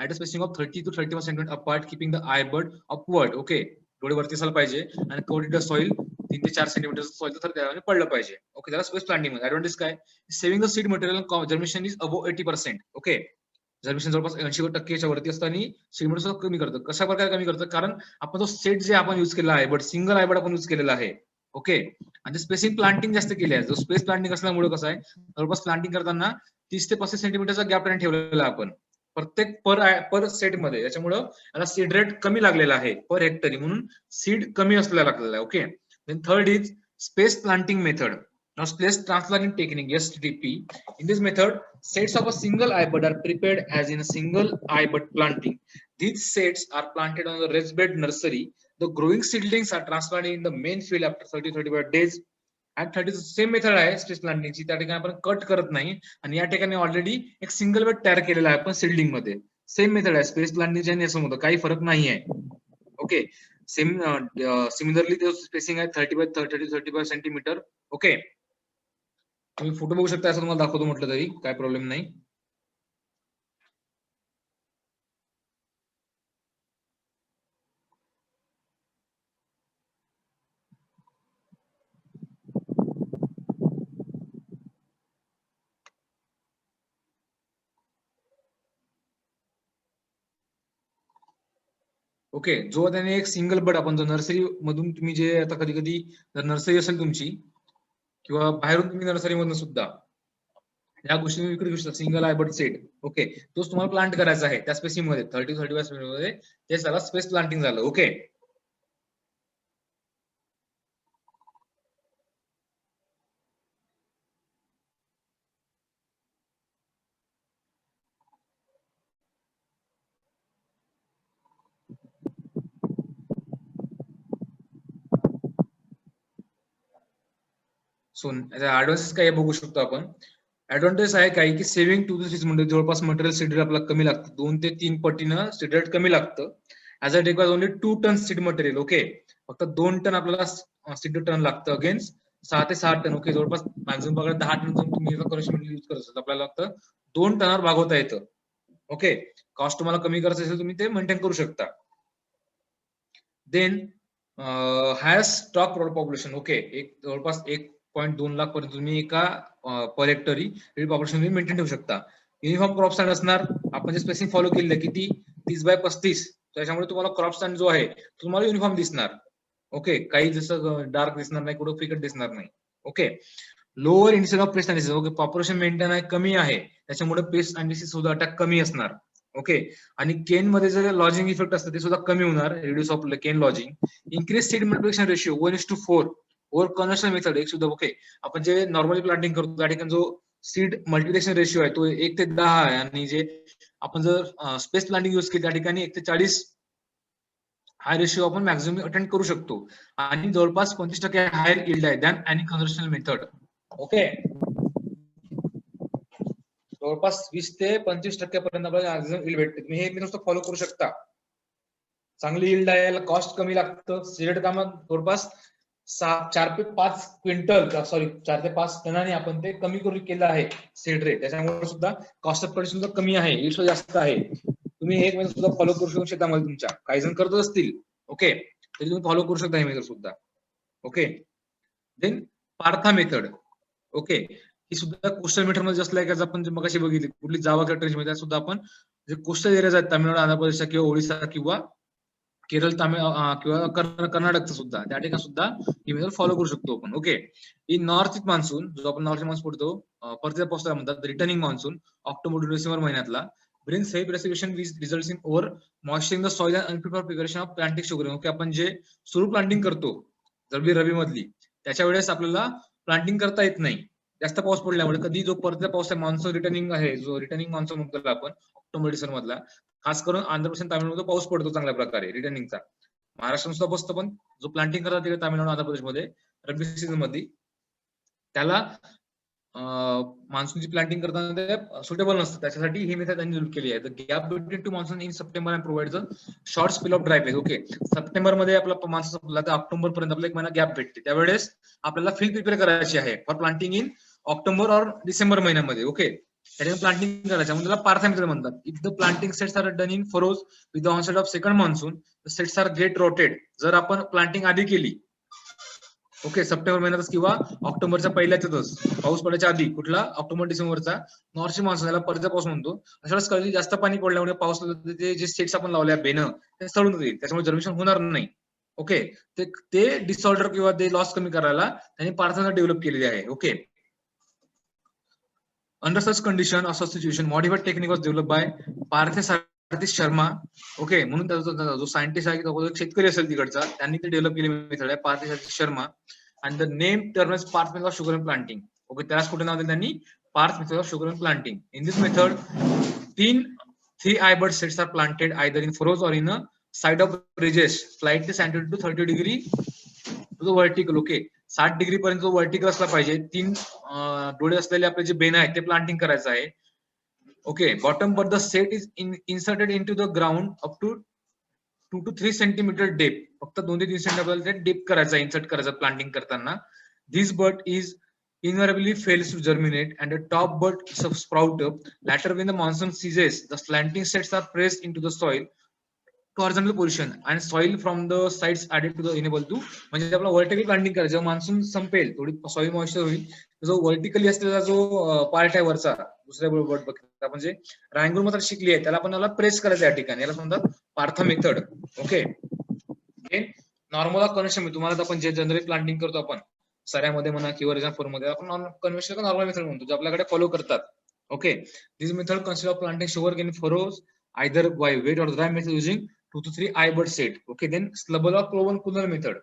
[SPEAKER 1] at a spacing of 30 to 31 centimeter apart, keeping the eye bud upward. Okay, थोडे वरती असायला पाहिजे आणि coated सॉइल 3 ते 4 सेंटीमीटर सॉइल तर त्यामध्ये पडलं पाहिजे. ओके, त्याला स्पेस प्लांटिंग मध्ये ऍडव्हान्टेज काय, saving the seed material, germination is above 80%. Okay, germination जवळपास 80% वरती असतं आणि सीड मटेरियल कमी करतं. कशा प्रकारे कमी करतं, कारण आपण जो सेट जे आपण युज केला आहे, बट सिंगल आय बड आपण युज केलेला आहे. ओके, आणि स्पेसिंग प्लांटिंग जास्त केली आहे. जो स्पेस प्लांटिंग असल्यामुळे कसं आहे, जवळपास प्लांटिंग करताना 30 ते 35 सेंटीमीटरचा गॅप ठेवलेला आपण प्रत्येक पर सेट मध्ये, त्याच्यामुळं याला सीड रेट कमी लागलेला आहे पर हेक्टरी, म्हणून सीड कमी असलेला लागलेला आहे. Okay, then third is space planting method. Now space transplanting technique, STP. In this method, sets of a single eye bud are prepared as in a single eye bud planting. These sets are planted on the raised bed nursery. The growing seedlings are transplanted in the main field after 30-35 days. आणि 30 same method आहे space प्लांटिंगची, त्या ठिकाणी आपण cut करत नाही आणि या ठिकाणी ऑलरेडी एक सिंगल बेड तयार केलेला आहे आपण सीडलिंग मध्ये. सेम मेथड आहे स्पेस प्लांटिंग आणि असं होतं, काही फरक नाही आहे. ओके, सेम सिमिलरली स्पेसिंग आहे 30-35 सेंटीमीटर. ओके, तुम्ही फोटो बघू शकता, असं तुम्हाला दाखवतो म्हटलं तरी काय प्रॉब्लेम नाही. ओके, जो त्याने एक सिंगल बड आपण जो नर्सरी मधून तुम्ही जे आता कधी कधी जर नर्सरी असेल तुमची किंवा बाहेरून तुम्ही नर्सरी मधून सुद्धा या गोष्टी विक्री घेऊ शकता, सिंगल आयबड सेट. ओके, तोच तुम्हाला प्लांट करायचा आहे त्या स्पेसिंग मध्ये 30-35 मध्ये, ते त्याला स्पेस प्लांटिंग झालं. ओके, सो ऍडव्हान्स काय बघू शकतो आपण. ऍडव्हान्टेज आहे काय की सेव्हिंग टू द म्हणजे जवळपास मटेरियल सीड आपल्याला कमी लागतं, 2 ते 3 पटीनं सीड रेट कमी लागतं. As a take only 2 tonne seed material. Okay, फक्त 2 टन आपल्याला सीड टन लागतं अगेन्स्ट 6 ते 7 टन. ओके, जवळपास मॅक्झिमम बघा 10 टन तुम्ही युज करत असाल, आपल्याला फक्त 2 टनावर भागवता येतं. ओके, कॉस्ट तुम्हाला कमी करायचं असेल तुम्ही ते मेंटेन करू शकता. Then has stock population. Okay, एक जवळपास 1.2 लाख पर्यंत तुम्ही एका पर हेक्टरी पॉप्युलेशन तुम्ही मेंटेन ठेवू शकता. युनिफॉर्म क्रॉप स्टँड असणार, आपण जे स्पेसिंग फॉलो केलेलं आहे किती 30x35, त्याच्यामुळे तुम्हाला क्रॉप स्टँड जो आहे तुम्हाला युनिफॉर्म दिसणार. ओके, काही जसं डार्क दिसणार नाही, कुठं फिकट दिसणार नाही. Okay, lower incidence of paste analysis. Okay, population maintain आहे कमी आहे, त्याच्यामुळे पेस्ट अनालिसिस सुद्धा अटॅक कमी असणार. ओके, आणि केन मध्ये जे लॉजिंग इफेक्ट असतं ते सुद्धा कमी होणार, reduce of cane lodging. Increase seed multiplication ratio 1:4 over conversion method एक सुद्धा. ओके, आपण जे नॉर्मली प्लांटिंग करतो त्या ठिकाणी जो सीड मल्टिप्लिकेशन रेशिओ आहे तो 1:10 आहे, आणि जे आपण जर स्पेस प्लांटिंग युज केली त्या ठिकाणी 1:40 हा रेशिओ आपण मॅक्झिमम अटेंड करू शकतो, आणि जवळपास 25% हायर इल्ड आहे दॅन एनी कन्व्हर्शनल मेथड. ओके, जवळपास 20 ते 25% पर्यंत आपल्याला मॅक्झिमम इल्ड भेटते. तुम्ही हे नुसतं फॉलो करू शकता. चांगली इल्ड आहे, याला कॉस्ट कमी लागतं. सीड कामात जवळपास 4 ते 5 क्विंटल, सॉरी 4 ते 5 टनाने आपण ते कमी करून केलं आहे सीड रेट, त्याच्यामुळे सुद्धा कॉस्ट ऑफ प्रोडक्शन सुद्धा कमी आहे, इल्ड सुद्धा जास्त आहे. तुम्ही एक मेथड सुद्धा फॉलो करू शकता शेतामध्ये तुमच्या, काही जण करत असतील. ओके, तरी तुम्ही फॉलो करू शकता हे मेथड सुद्धा. Okay, then Partha method. Okay, ही सुद्धा कोस्टल मेथड मध्ये जसं लाईक आपण मगाशी बघितली कुठली जावा कॅटरेज मध्ये सुद्धा आपण जे कोस्टल एरियाज आहेत तामिळनाडू, आंध्र प्रदेश किंवा ओडिशा किंवा केरळ, किंवा कर्नाटकचा सुद्धा त्या ठिकाणी सुद्धा ही मेथड फॉलो करू शकतो आपण. Okay, in north east monsoon, जो आपण नॉर्थ ईस्ट मान्सून पडतो परतीचा पाऊस म्हणतात, returning monsoon October to December महिन्यातला brings heavy precipitation results in over moisturing the soil and unprepared preparation of planting sugar. Okay, आपण जे सुरू प्लांटिंग करतो रबी मधली, त्याच्या वेळेस आपल्याला प्लांटिंग करता येत नाही जास्त पाऊस पडल्यामुळे. कधी जो परतीचा पाऊस आहे मान्सून रिटर्निंग आहे, जो रिटर्निंग मान्सून म्हणतो आपण ऑक्टोबर डिसेंबर मधला, खास करून आंध्र प्रदेश तामिळनाडू पाऊस पडतो चांगल्या प्रकारे रिटर्निंगचा. महाराष्ट्र सुद्धा बसतो, पण जो प्लांटिंग करतात तिकडे तामिळनाडू आंध्र प्रदेशमध्ये रब्बी सीझन मध्ये, त्याला मान्सूनची प्लांटिंग करताना सुटेबल नसतं, त्याच्यासाठी ही मेथड त्यांनी यूज केली आहे. The gap between two monsoon in September and provide the short spell of dry phase. Okay, September मध्ये आपला मान्सून संपला तर ऑक्टोबर पर्यंत आपला 1 महिना गॅप भेटते, त्यावेळेस आपल्याला फील्ड प्रिपेअर करायची आहे फॉर प्लांटिंग इन ऑक्टोबर और डिसेंबर महिन्यामध्ये. ओके, त्याच्यामध्ये प्लांटिंग करायचं म्हणजे त्याला पार्था मेथड म्हणतात. If the planting sets are done in furrows with the onset of second monsoon, the sets are get rotted. जर आपण प्लांटिंग आधी केली, ओके, सप्टेंबर महिन्यातच किंवा ऑक्टोबरच्या पहिल्याच पाऊस पडायच्या आधी, कुठला ऑक्टोबर डिसेंबरचा नॉर्थ मान्सून, याला परतीचा पाऊस म्हणतो. अशाच कधी जास्त पाणी पडल्यामुळे पाऊस जे सेट्स आपण लावल्या बेनं ते सडून जाईल, त्याच्यामुळे जर्मिनेशन होणार नाही. ओके, ते डिसऑर्डर किंवा ते लॉस कमी करायला त्यांनी पार्था डेव्हलप केलेली आहे. Okay, under such condition of such situation modified technique was develop by Parthe Satish Sharma. Okay, म्हणून त्याचा जो सायंटिस्ट आहे तो शेतकरी असेल तिकडचा, त्यांनी ते डेव्हलप केली मेथड आहे पार्थे सतीश शर्मा. आणि the name term is Parth method of sugar and planting. Okay, त्यालाच कुठे नाव दिलं त्यांनी, Parth method of sugar and planting. In this method 3 eyebud sets are planted either in furrows or in a side of ridges slightly slanted to 30 degree to the vertical. Okay, 60 degree पर्यंत जो vertical असला पाहिजे. 3 डोळे असलेले आपले जे बेन आहेत ते प्लांटिंग करायचं आहे. Okay, bottom butt the set is inserted into the ground up to 2 to 3 centimetre deep. फक्त 2 ते 3 सेंटीमीटर डेप करायचा, इन्सर्ट करायचा प्लांटिंग करताना. This but is invariably fails to germinate and the top bud sprout up. Later when the monsoon ceases, the slanting sets are pressed into the soil, horizontal position and soil from the sides added to the enable to, म्हणजे आपला vertical planting करायचं. जेव्हा monsoon संपेल थोडी soil moisture होईल, जो vertically असलेला जो पार्ट आहे वरचा, दुसऱ्या वर्ड बघितला आपण जे रांगोळ मेथड शिकली आहे, त्याला आपण याला प्रेस करायचं या ठिकाणी, याला म्हणतात Partha method. Okay, normal convention मी तुम्हाला आपण जे जनरली प्लांटिंग करतो आपण सऱ्यामध्ये म्हणा किंवा रिझर्व्ह मध्ये, आपण कन्व्हेन्शनल नॉर्मल मेथड म्हणतो, जे आपल्याकडे फॉलो करतात. Okay, this method consist of planting sugar cane Feroz either by weight or dry method using 2 to 3 eye bud set. Okay, then stubble or clone clonal method.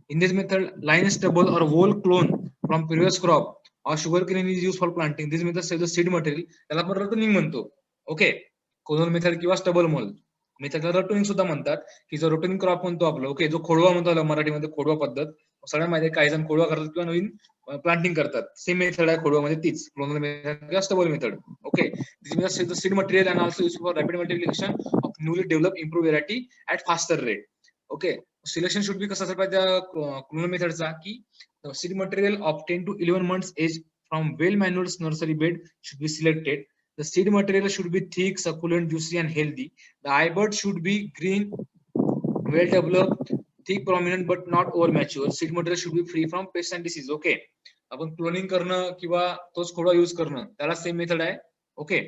[SPEAKER 1] In this method, line stubble or whole clone from previous crop or sugar cane is used for planting. This method saves the seed material. त्याला आपण रटुनिंग म्हणतो. Okay, clonal method किंवा stubble मोल मेथडला रटुनिंग सुद्धा म्हणतात, की जो रोटनिंग crop म्हणतो आपलं. ओके, जो खोडवा म्हणतो मराठीमध्ये, खोडवा पद्धत सगळ्या माहिती आहे. काही जण खोडवा करतात किंवा नवीन प्लांटिंग करतात. सेम मेथड आहे खोडवामध्ये तीच, क्लोनल मेथड किंवा stubble method. Okay, this method saves the seed material and also use for rapid multiplication of newly develop improve variety at faster rate. Okay, selection should be कसं असलं पाहिजे clonal मेथडचा, की seed material of 10 to 11 months age from well manured nursery bed should be selected. The seed material should be thick, succulent, juicy, and healthy. The eye bud should be green, well developed, thick, prominent, but not over mature. Seed material should be free from pests and disease. Okay, आपण cloning करणं किंवा तोच खोडवा use करणं, त्याला same method आहे. Okay,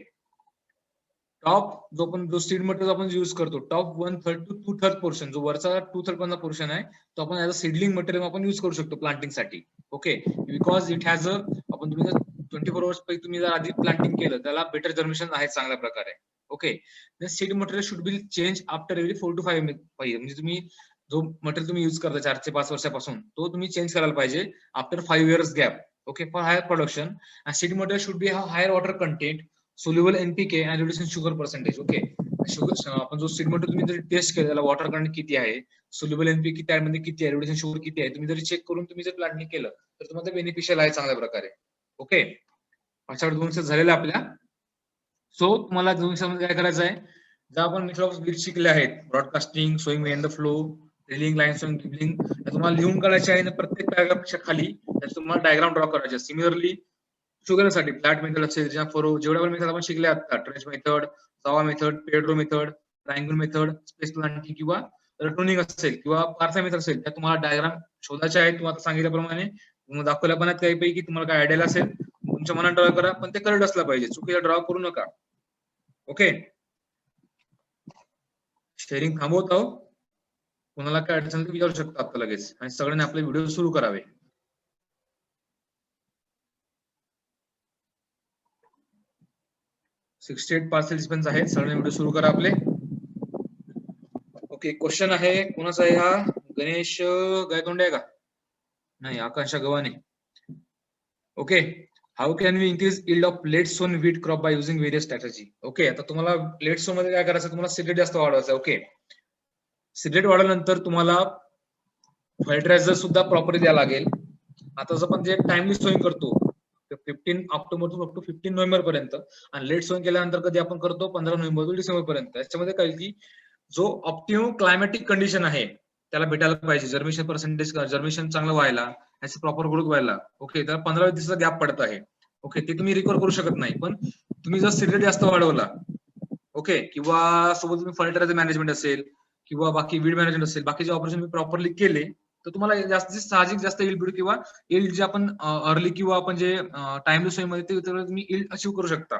[SPEAKER 1] top जो seed material आपण use करतो, टॉप 1/3 to 2/3 पोर्शन, जो वरचा 2/3 पोर्शन आहे, तो आपण ऍज अ सीडलिंग मटेरियल आपण युज करू शकतो प्लांटिंग साठी. Okay, because it has a, आपण तुम्ही 24 hours पैकी तुम्ही जर आधी प्लांटिंग केलं, त्याला बेटर जर्मिनेशन आहे चांगल्या प्रकारे. Okay, seed material should B change after every 4 to 5 पाहिजे, म्हणजे तुम्ही जो मटेरियल तुम्ही युज करता 4 ते 5 वर्षापासून, तो तुम्ही चेंज करायला पाहिजे after 5 years gap. Okay, for higher production. Seed material should be higher water content, soluble NPK and reducing sugar percentage. Okay, sugar आपण जो सीड मटेरियल तुम्ही जर टेस्ट केलं, त्याला वॉटर कंटेंट किती आहे, सोल्युबल एनपीके त्यामध्ये किती आहे, रिड्युसिंग शुगर किती आहे, तुम्ही जर चेक करून तुम्ही जर प्लांटिंग केलं, तर तुम्हाला बेनिफिशियल आहे चांगल्या प्रकारे. ओके, अशा 2 दिवस झालेल्या आपल्या. सो तुम्हाला 2 दिवसामध्ये काय करायचं आहे, ज्या आपण मेथड ऑफ बीट शिकले आहेत, broadcasting, sowing main the flow, drilling, line sowing, drilling, तुम्हाला लिहून काढायचे आहे. प्रत्येक पॅराग्राफच्या खाली तुम्हाला डायग्राम ड्रॉ करायचे. सिमिलरली शुगरसाठी फ्लॅट मेथड असेल, फरो, जेवढ्या पण मेथड आपण शिकले आता, ट्रेस मेथड, सावा method, Pedro method, triangle method, space planting किंवा रटुनिंग असेल किंवा पार्था मेथड असेल, त्या तुम्हाला डायग्राम शोधायचे आहेत. तुम्हाला सांगितल्याप्रमाणे दाखवल्या पण काहीपैकी तुम्हाला काय आयडिया असेल, तुमच्या मनात ड्रॉ करा, पण ते करेक्ट असला पाहिजे, चुकीला ड्रॉ करू नका. ओके, शेअरिंग थांबवतो. कोणाला काय अडचण विचारू शकतो आता लगेच, आणि सगळ्यांनी आपले व्हिडिओ सुरू करावे. 68 पार्टिसिपंट्स आहेत, सगळ्यांनी व्हिडिओ सुरू करा आपले. ओके, क्वेश्चन आहे, कोणाचा आहे हा? गणेश गायतोंडे आहे का? नाही, Akanksha Gavhane. Okay, how can we increase yield of late sown wheat crop by using various strategy. Okay, आता तुम्हाला लेट सोन मध्ये काय करायचं, तुम्हाला सीड जास्त वाढवायचं. ओके, सीड वाढवल्यानंतर तुम्हाला फर्टिलायझर सुद्धा प्रॉपरली द्यावं लागेल. आता जर आपण जे टाइमली सोईंग करतो 15 ऑक्टोबर टू 15 नोव्हेंबर पर्यंत, आणि लेट सोईंग केल्यानंतर कधी आपण करतो 15 नोव्हेंबर टू डिसेंबर पर्यंत. याच्यामध्ये काय की जो ऑप्टिमम क्लायमॅटिक कंडिशन आहे त्याला भेटायला पाहिजे, जर्मिनेशन पर्सेंटेज, जर्मिनेशन चांगलं व्हायला, याची प्रॉपर ग्रोथ व्हायला. ओके, तर 15 दिवसाचा गॅप पडत आहे. ओके, ते तुम्ही रिकव्हर करू शकत नाही, पण तुम्ही जर सीड जास्त वाढवला, ओके, किंवा सोबत तुम्ही फर्टिलायझर मॅनेजमेंट असेल किंवा बाकी वीड मॅनेजमेंट असेल, बाकीचे ऑपरेशन तुम्ही प्रॉपरली केले, तर तुम्हाला जास्तीत साहजिक जास्त यील्ड भेटू, किंवा यील्ड जे आपण अर्ली किंवा आपण जे टाइमली सोयीमध्ये ते तुम्ही यील्ड अचीव करू शकता.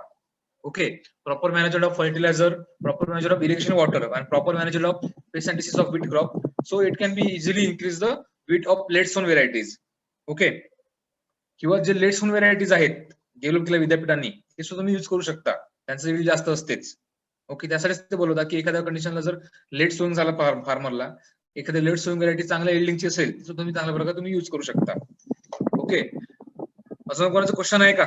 [SPEAKER 1] Okay, proper management of fertiliser, proper management of irrigation water, and proper management of pest and disease of wheat crop, so it can be easily increase the wheat of late sown varieties. Okay, किंवा जे late sown varieties आहेत develop केल्या विद्यापीठांनी, ते सुद्धा तुम्ही use करू शकता, त्यांचं यील्ड जास्त असतेच. ओके, त्यासाठीच ते बोलवतात की एखाद्या कंडिशनला जर लेट सोइंग झाला फार्मरला, एखाद्या लेट सोइंग व्हेरायटी चांगल्या यील्डिंगची असेल, तर तुम्ही चांगल्या प्रकारे तुम्ही युज करू शकता. ओके, अजून कोणाचा क्वेश्चन आहे का?